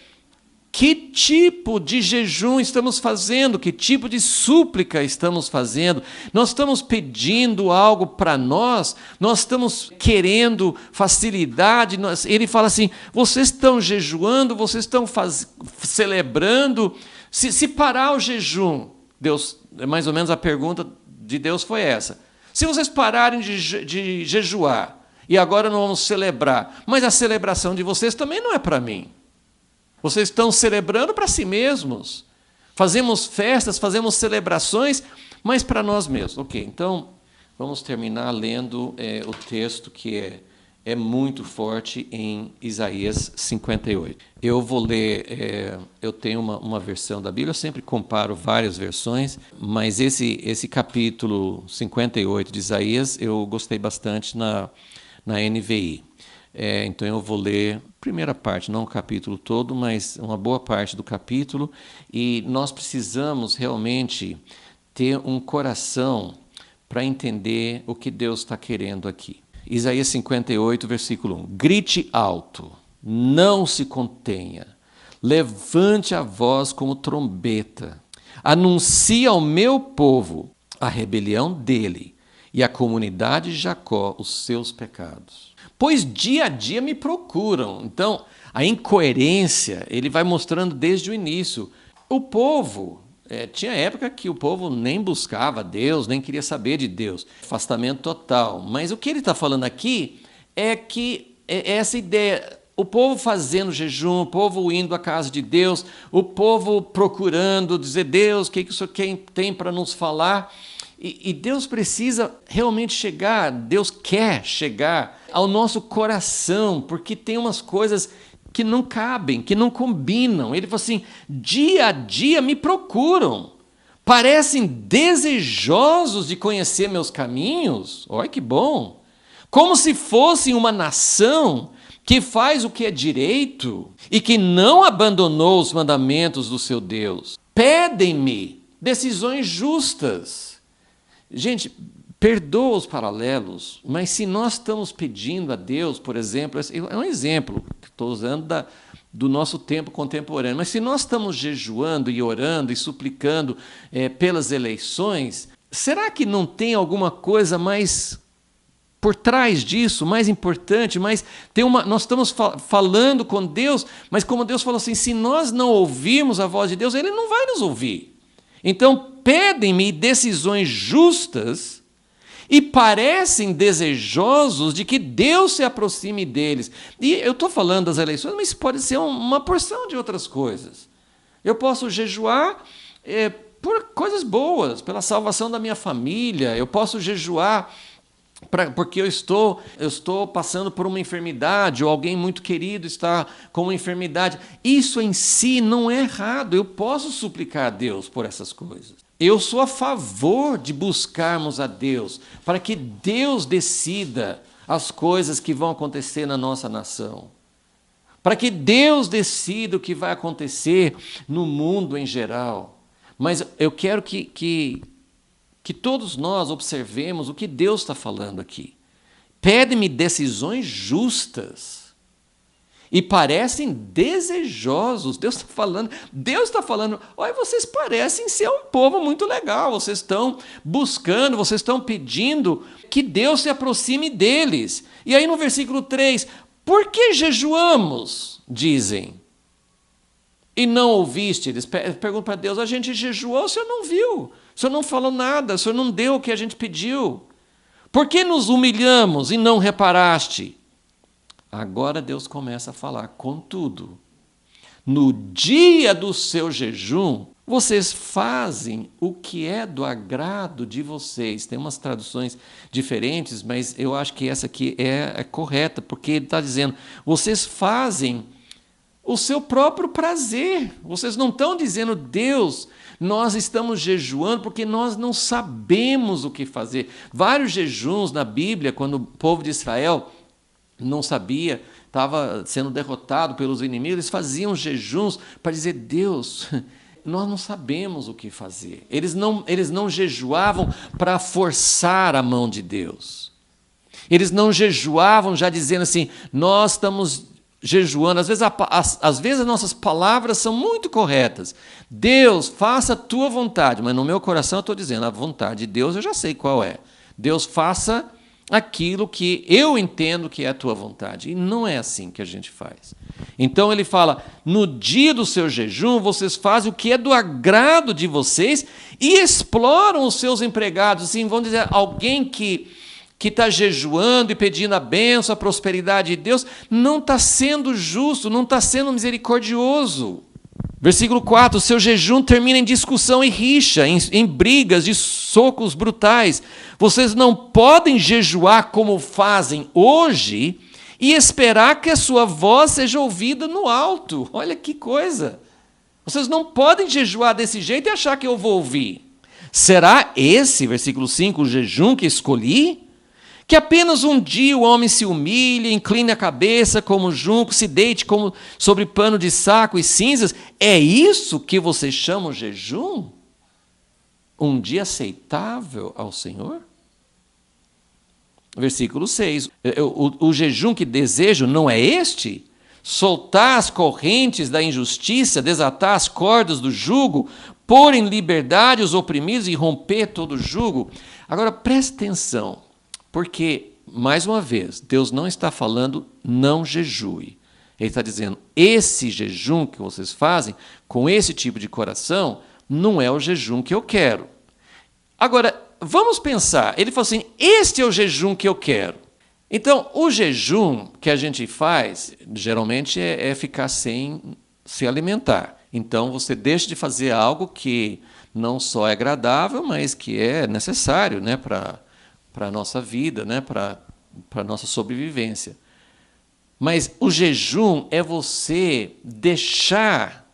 que tipo de jejum estamos fazendo? Que tipo de súplica estamos fazendo? Nós estamos pedindo algo para nós? Nós estamos querendo facilidade? Ele fala assim: vocês estão jejuando, vocês estão celebrando. Se parar o jejum, Deus, mais ou menos a pergunta de Deus foi essa: se vocês pararem de jejuar e agora não vamos celebrar, mas a celebração de vocês também não é para mim. Vocês estão celebrando para si mesmos. Fazemos festas, fazemos celebrações, mas para nós mesmos. Ok, então vamos terminar lendo o texto que é muito forte em Isaías 58. Eu vou ler, eu tenho uma versão da Bíblia, eu sempre comparo várias versões, mas esse capítulo 58 de Isaías eu gostei bastante na NVI. Então eu vou ler a primeira parte, não o capítulo todo, mas uma boa parte do capítulo, e nós precisamos realmente ter um coração para entender o que Deus está querendo aqui. Isaías 58, versículo 1. Grite alto, não se contenha, levante a voz como trombeta, anuncie ao meu povo a rebelião dele e à comunidade de Jacó os seus pecados. Pois dia a dia me procuram. Então, a incoerência, ele vai mostrando desde o início. O povo, tinha época que o povo nem buscava Deus, nem queria saber de Deus. Afastamento total. Mas o que ele está falando aqui é que essa ideia, o povo fazendo jejum, o povo indo à casa de Deus, o povo procurando dizer: Deus, o que o Senhor tem para nos falar? E Deus precisa realmente chegar, Deus quer chegar ao nosso coração, porque tem umas coisas que não cabem, que não combinam. Ele falou assim: dia a dia me procuram, parecem desejosos de conhecer meus caminhos. Olha que bom! Como se fossem uma nação que faz o que é direito e que não abandonou os mandamentos do seu Deus. Pedem-me decisões justas. Gente, perdoa os paralelos, mas se nós estamos pedindo a Deus, por exemplo, é um exemplo que estou usando do nosso tempo contemporâneo, mas se nós estamos jejuando e orando e suplicando pelas eleições, será que não tem alguma coisa mais por trás disso, mais importante, nós estamos falando com Deus, mas como Deus falou assim, se nós não ouvirmos a voz de Deus, Ele não vai nos ouvir. Então, pedem-me decisões justas e parecem desejosos de que Deus se aproxime deles. E eu estou falando das eleições, mas pode ser uma porção de outras coisas. Eu posso jejuar por coisas boas, pela salvação da minha família, eu posso jejuar porque eu estou passando por uma enfermidade, ou alguém muito querido está com uma enfermidade. Isso em si não é errado, eu posso suplicar a Deus por essas coisas. Eu sou a favor de buscarmos a Deus, para que Deus decida as coisas que vão acontecer na nossa nação. Para que Deus decida o que vai acontecer no mundo em geral. Mas eu quero que todos nós observemos o que Deus está falando aqui. Pede-me decisões justas e parecem desejosos. Deus está falando, olha, vocês parecem ser um povo muito legal, vocês estão buscando, vocês estão pedindo que Deus se aproxime deles. E aí no versículo 3, por que jejuamos? Dizem. E não ouviste? Eles perguntam para Deus, a gente jejuou, o Senhor não viu. O Senhor não falou nada, o Senhor não deu o que a gente pediu. Por que nos humilhamos e não reparaste? Agora Deus começa a falar, contudo, no dia do seu jejum, vocês fazem o que é do agrado de vocês. Tem umas traduções diferentes, mas eu acho que essa aqui é correta, porque ele está dizendo, vocês fazem o seu próprio prazer. Vocês não estão dizendo, Deus, nós estamos jejuando porque nós não sabemos o que fazer. Vários jejuns na Bíblia, quando o povo de Israel não sabia, estava sendo derrotado pelos inimigos, eles faziam jejuns para dizer, Deus, nós não sabemos o que fazer. Eles não jejuavam para forçar a mão de Deus. Eles não jejuavam já dizendo assim, nós estamos jejuando. Às vezes as nossas palavras são muito corretas. Deus, faça a tua vontade. Mas no meu coração eu estou dizendo, a vontade de Deus eu já sei qual é. Deus, faça aquilo que eu entendo que é a tua vontade. E não é assim que a gente faz. Então ele fala, no dia do seu jejum, vocês fazem o que é do agrado de vocês e exploram os seus empregados. Assim, vamos dizer, alguém que está jejuando e pedindo a bênção, a prosperidade de Deus, não está sendo justo, não está sendo misericordioso. Versículo 4, o seu jejum termina em discussão e rixa, em brigas de socos brutais. Vocês não podem jejuar como fazem hoje e esperar que a sua voz seja ouvida no alto. Olha que coisa! Vocês não podem jejuar desse jeito e achar que eu vou ouvir. Será esse, versículo 5, o jejum que escolhi? Que apenas um dia o homem se humilhe, incline a cabeça como junco, se deite como sobre pano de saco e cinzas. É isso que vocês chamam jejum? Um dia aceitável ao Senhor? Versículo 6. O jejum que desejo não é este? Soltar as correntes da injustiça, desatar as cordas do jugo, pôr em liberdade os oprimidos e romper todo o jugo. Agora, preste atenção. Porque, mais uma vez, Deus não está falando não jejue. Ele está dizendo, esse jejum que vocês fazem, com esse tipo de coração, não é o jejum que eu quero. Agora, vamos pensar, ele falou assim, este é o jejum que eu quero. Então, o jejum que a gente faz, geralmente é ficar sem se alimentar. Então, você deixa de fazer algo que não só é agradável, mas que é necessário, né, para a nossa vida, né, para a nossa sobrevivência. Mas o jejum é você deixar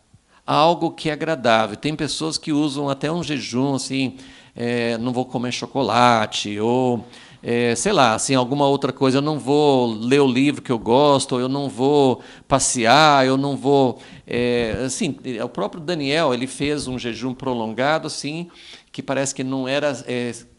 algo que é agradável. Tem pessoas que usam até um jejum assim, não vou comer chocolate, ou sei lá, assim, alguma outra coisa, eu não vou ler o livro que eu gosto, ou eu não vou passear, eu não vou... assim, o próprio Daniel, ele fez um jejum prolongado, assim, que parece que não era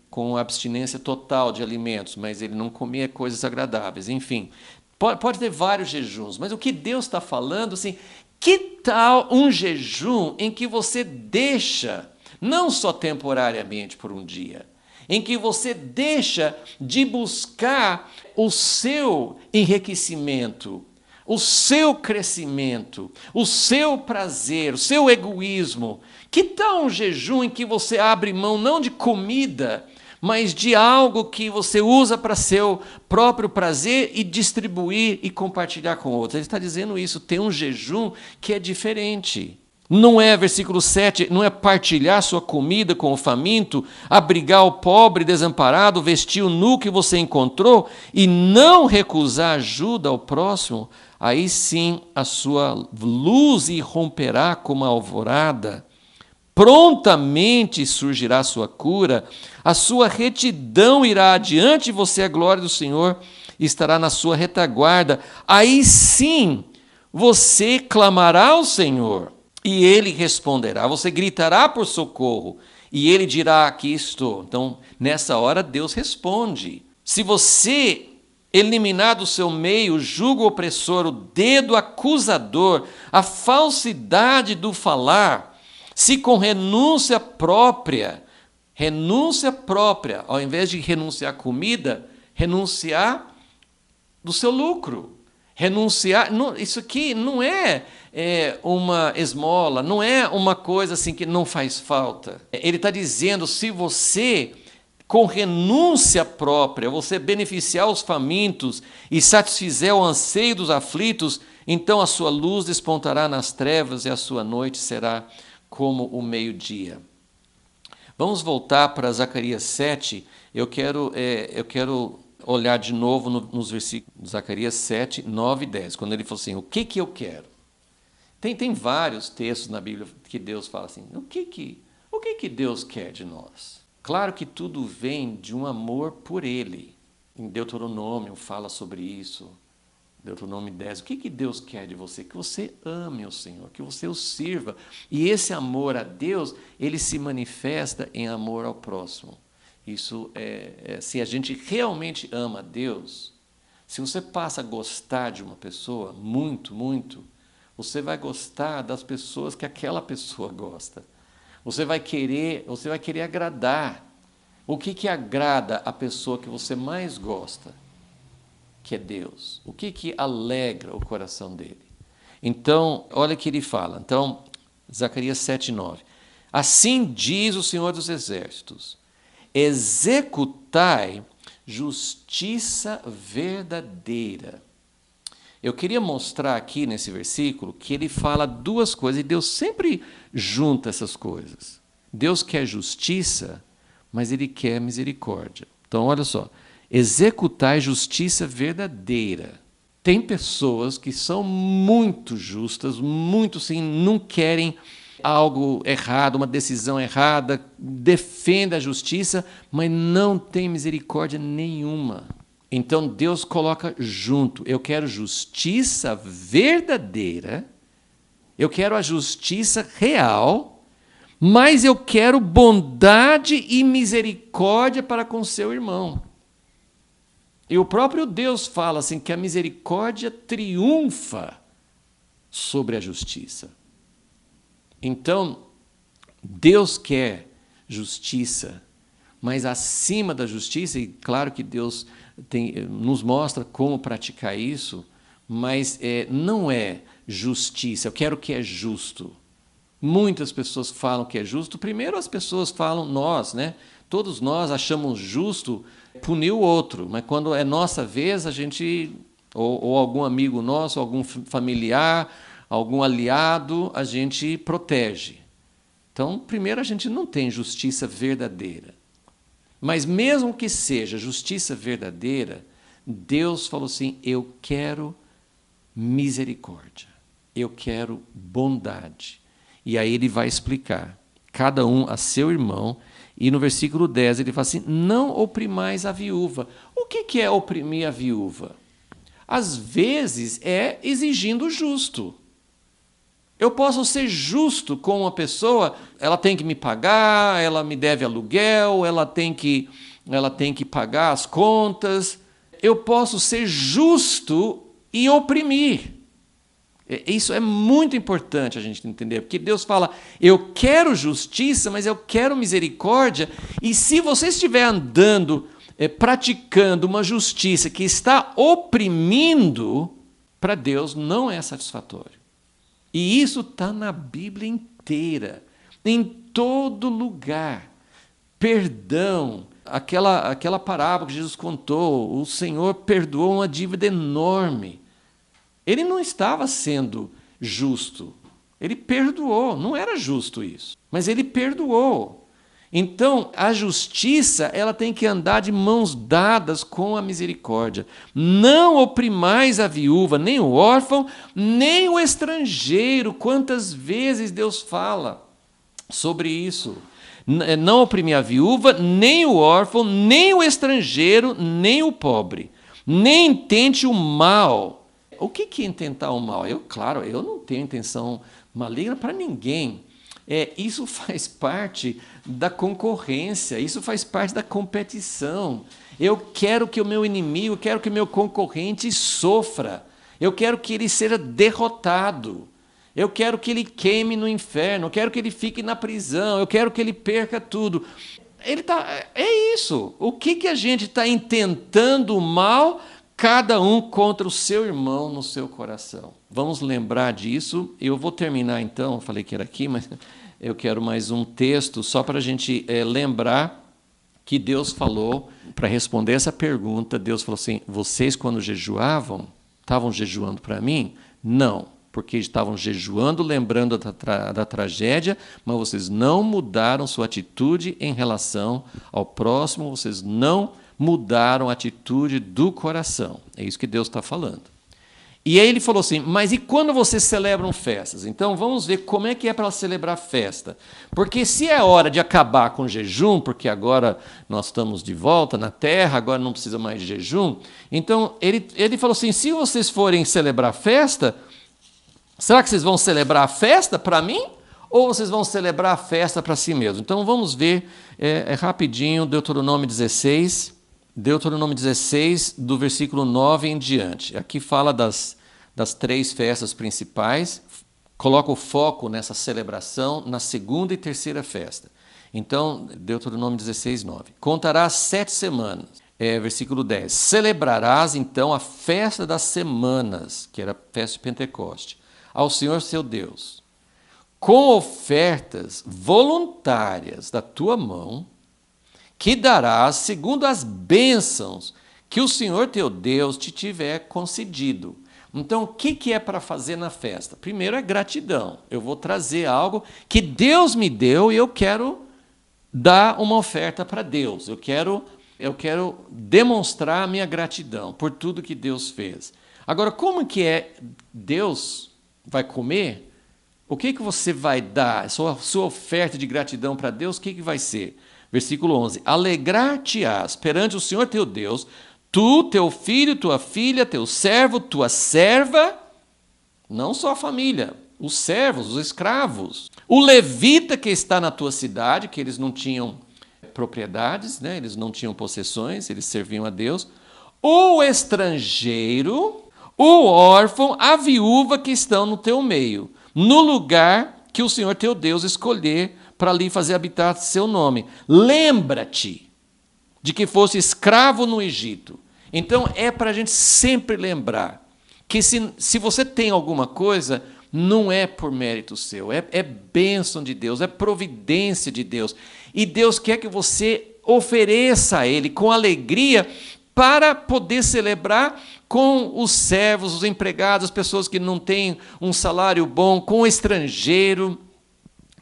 com abstinência total de alimentos, mas ele não comia coisas agradáveis, enfim. Pode ter vários jejuns, mas o que Deus está falando, assim, que tal um jejum em que você deixa, não só temporariamente por um dia, em que você deixa de buscar o seu enriquecimento, o seu crescimento, o seu prazer, o seu egoísmo? Que tal um jejum em que você abre mão não de comida, mas de algo que você usa para seu próprio prazer e distribuir e compartilhar com outros? Ele está dizendo isso, tem um jejum que é diferente. Não é, versículo 7, não é partilhar sua comida com o faminto, abrigar o pobre desamparado, vestir o nu que você encontrou e não recusar ajuda ao próximo? Aí sim a sua luz irromperá como a alvorada, prontamente surgirá a sua cura, a sua retidão irá adiante de você, a glória do Senhor estará na sua retaguarda. Aí sim você clamará ao Senhor e Ele responderá. Você gritará por socorro e Ele dirá: aqui estou. Então, nessa hora, Deus responde. Se você eliminar do seu meio o jugo opressor, o dedo acusador, a falsidade do falar, se com renúncia própria, ao invés de renunciar à comida, renunciar do seu lucro. Renunciar, isso aqui não é uma esmola, não é uma coisa assim que não faz falta. Ele está dizendo, se você, com renúncia própria, você beneficiar os famintos e satisfizer o anseio dos aflitos, então a sua luz despontará nas trevas e a sua noite será como o meio-dia. Vamos voltar para Zacarias 7. Eu quero olhar de novo nos versículos de Zacarias 7, 9 e 10, quando ele falou assim, o que eu quero? Tem vários textos na Bíblia que Deus fala assim, o que Deus quer de nós? Claro que tudo vem de um amor por Ele. Em Deuteronômio fala sobre isso. Deuteronômio 10. O que Deus quer de você? Que você ame o Senhor, que você o sirva. E esse amor a Deus, ele se manifesta em amor ao próximo. Isso se a gente realmente ama a Deus, se você passa a gostar de uma pessoa muito, muito, você vai gostar das pessoas que aquela pessoa gosta. Você vai querer agradar. O que agrada a pessoa que você mais gosta? Que é Deus. O que alegra o coração dele? Então, olha o que ele fala. Então, Zacarias 7:9. Assim diz o Senhor dos Exércitos: executai justiça verdadeira. Eu queria mostrar aqui nesse versículo que ele fala duas coisas, e Deus sempre junta essas coisas. Deus quer justiça, mas Ele quer misericórdia. Então, olha só. Executai justiça verdadeira. Tem pessoas que são muito justas, muito sim, não querem algo errado, uma decisão errada, defendem a justiça, mas não tem misericórdia nenhuma. Então Deus coloca junto, eu quero justiça verdadeira, eu quero a justiça real, mas eu quero bondade e misericórdia para com seu irmão. E o próprio Deus fala assim que a misericórdia triunfa sobre a justiça. Então, Deus quer justiça, mas acima da justiça, e claro que Deus nos mostra como praticar isso, mas não é justiça, eu quero que é justo. Muitas pessoas falam que é justo. Primeiro as pessoas falam, nós, né? Todos nós achamos justo punir o outro, mas quando é nossa vez, a gente, ou algum amigo nosso, algum familiar, algum aliado, a gente protege. Então, primeiro, a gente não tem justiça verdadeira. Mas mesmo que seja justiça verdadeira, Deus falou assim, eu quero misericórdia, eu quero bondade. E aí ele vai explicar, cada um a seu irmão, e no versículo 10 ele fala assim, não oprimais a viúva. O que é oprimir a viúva? Às vezes é exigindo o justo. Eu posso ser justo com uma pessoa, ela tem que me pagar, ela me deve aluguel, ela tem que pagar as contas. Eu posso ser justo e oprimir. Isso é muito importante a gente entender, porque Deus fala, eu quero justiça, mas eu quero misericórdia, e se você estiver andando, praticando uma justiça que está oprimindo, para Deus não é satisfatório. E isso está na Bíblia inteira, em todo lugar. Perdão, aquela parábola que Jesus contou, o Senhor perdoou uma dívida enorme. Ele não estava sendo justo, ele perdoou, não era justo isso, mas ele perdoou. Então, a justiça, ela tem que andar de mãos dadas com a misericórdia. Não oprimais a viúva, nem o órfão, nem o estrangeiro. Quantas vezes Deus fala sobre isso? Não oprimir a viúva, nem o órfão, nem o estrangeiro, nem o pobre. Nem tente o mal. O que é intentar o mal? Claro, eu não tenho intenção maligna para ninguém. Isso faz parte da concorrência, isso faz parte da competição. Eu quero que o meu inimigo, eu quero que o meu concorrente sofra. Eu quero que ele seja derrotado. Eu quero que ele queime no inferno, eu quero que ele fique na prisão, eu quero que ele perca tudo. É isso. O que a gente está intentando o mal, cada um contra o seu irmão no seu coração. Vamos lembrar disso. Eu vou terminar então, eu falei que era aqui, mas eu quero mais um texto só para a gente lembrar que Deus falou, para responder essa pergunta, Deus falou assim, vocês quando jejuavam, estavam jejuando para mim? Não, porque estavam jejuando, lembrando da tragédia, mas vocês não mudaram sua atitude em relação ao próximo, vocês não mudaram a atitude do coração. É isso que Deus está falando. E aí ele falou assim, mas e quando vocês celebram festas? Então vamos ver como é que é para celebrar festa. Porque se é hora de acabar com o jejum, porque agora nós estamos de volta na terra, agora não precisa mais de jejum. Então ele falou assim, se vocês forem celebrar festa, será que vocês vão celebrar a festa para mim? Ou vocês vão celebrar a festa para si mesmo? Então vamos ver rapidinho Deuteronômio 16, do versículo 9 em diante. Aqui fala das 3 festas principais, coloca o foco nessa celebração na segunda e terceira festa. Então, Deuteronômio 16, 9. Contarás 7 semanas. Versículo 10. Celebrarás, então, a festa das semanas, que era a festa de Pentecoste, ao Senhor seu Deus, com ofertas voluntárias da tua mão, que darás segundo as bênçãos que o Senhor teu Deus te tiver concedido. Então, o que é para fazer na festa? Primeiro é gratidão. Eu vou trazer algo que Deus me deu e eu quero dar uma oferta para Deus. Eu quero demonstrar a minha gratidão por tudo que Deus fez. Agora, como que Deus vai comer? O que você vai dar? Sua oferta de gratidão para Deus, o que vai ser? Versículo 11. Alegrar-te-ás perante o Senhor teu Deus, tu, teu filho, tua filha, teu servo, tua serva, não só a família, os servos, os escravos, o levita que está na tua cidade, que eles não tinham propriedades, né? Eles não tinham possessões, eles serviam a Deus, o estrangeiro, o órfão, a viúva que estão no teu meio, no lugar que o Senhor teu Deus escolher para ali fazer habitar seu nome. Lembra-te de que fosse escravo no Egito. Então é para a gente sempre lembrar que se você tem alguma coisa, não é por mérito seu, é bênção de Deus, é providência de Deus. E Deus quer que você ofereça a Ele com alegria para poder celebrar com os servos, os empregados, as pessoas que não têm um salário bom, com o estrangeiro.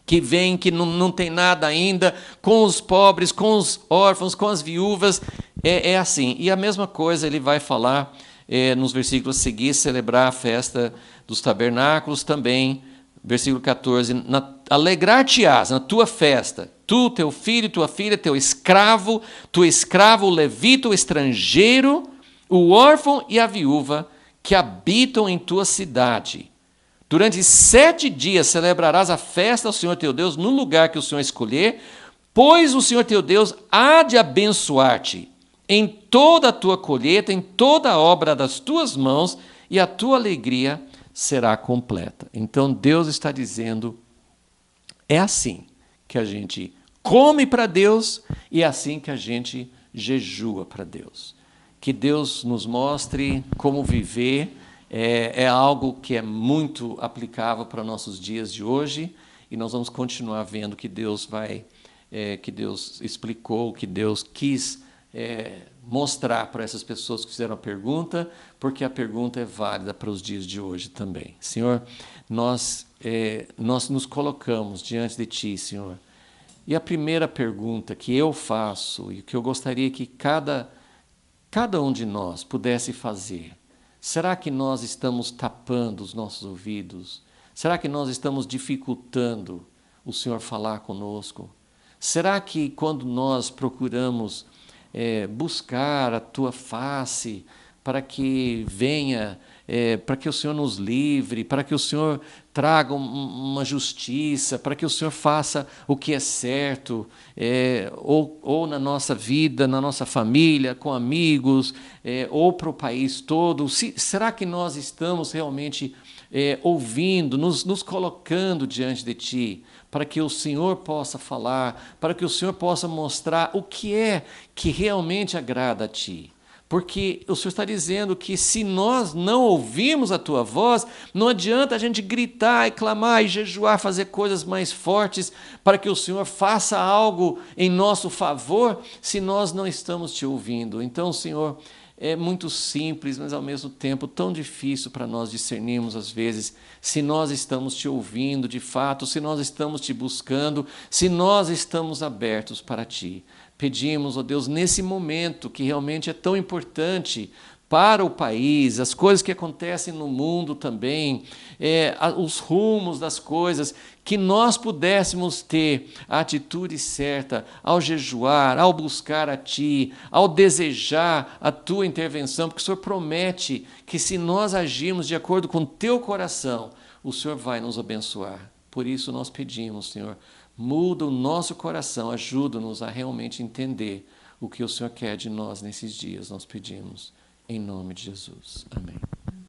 que vem, que não tem nada ainda, com os pobres, com os órfãos, com as viúvas. É assim. E a mesma coisa ele vai falar nos versículos seguintes, celebrar a festa dos tabernáculos também. Versículo 14, alegrar-te-ás na tua festa, tu, teu filho, tua filha, teu escravo, o levita, o estrangeiro, o órfão e a viúva, que habitam em tua cidade. Durante 7 dias celebrarás a festa ao Senhor teu Deus no lugar que o Senhor escolher, pois o Senhor teu Deus há de abençoar-te em toda a tua colheita, em toda a obra das tuas mãos, e a tua alegria será completa. Então Deus está dizendo, é assim que a gente come para Deus e é assim que a gente jejua para Deus. Que Deus nos mostre como viver, é algo que é muito aplicável para nossos dias de hoje, e nós vamos continuar vendo que Deus que Deus explicou, que Deus quis mostrar para essas pessoas que fizeram a pergunta, porque a pergunta é válida para os dias de hoje também. Senhor, nós nos colocamos diante de Ti, Senhor, e a primeira pergunta que eu faço e que eu gostaria que cada um de nós pudesse fazer: será que nós estamos tapando os nossos ouvidos? Será que nós estamos dificultando o Senhor falar conosco? Será que quando nós procuramos buscar a Tua face para que venha, para que o Senhor nos livre, para que o Senhor traga uma justiça, para que o Senhor faça o que é certo, ou na nossa vida, na nossa família, com amigos, ou para o país todo, será que nós estamos realmente ouvindo, nos colocando diante de Ti, para que o Senhor possa falar, para que o Senhor possa mostrar o que é que realmente agrada a Ti? Porque o Senhor está dizendo que se nós não ouvirmos a Tua voz, não adianta a gente gritar e clamar e jejuar, fazer coisas mais fortes para que o Senhor faça algo em nosso favor, se nós não estamos Te ouvindo. Então, Senhor, é muito simples, mas ao mesmo tempo tão difícil para nós discernirmos às vezes se nós estamos Te ouvindo de fato, se nós estamos Te buscando, se nós estamos abertos para Ti. Pedimos, ó Deus, nesse momento que realmente é tão importante para o país, as coisas que acontecem no mundo também, os rumos das coisas, que nós pudéssemos ter a atitude certa ao jejuar, ao buscar a Ti, ao desejar a Tua intervenção, porque o Senhor promete que se nós agirmos de acordo com o Teu coração, o Senhor vai nos abençoar. Por isso nós pedimos, Senhor, muda o nosso coração, ajuda-nos a realmente entender o que o Senhor quer de nós nesses dias, nós pedimos. Em nome de Jesus. Amém.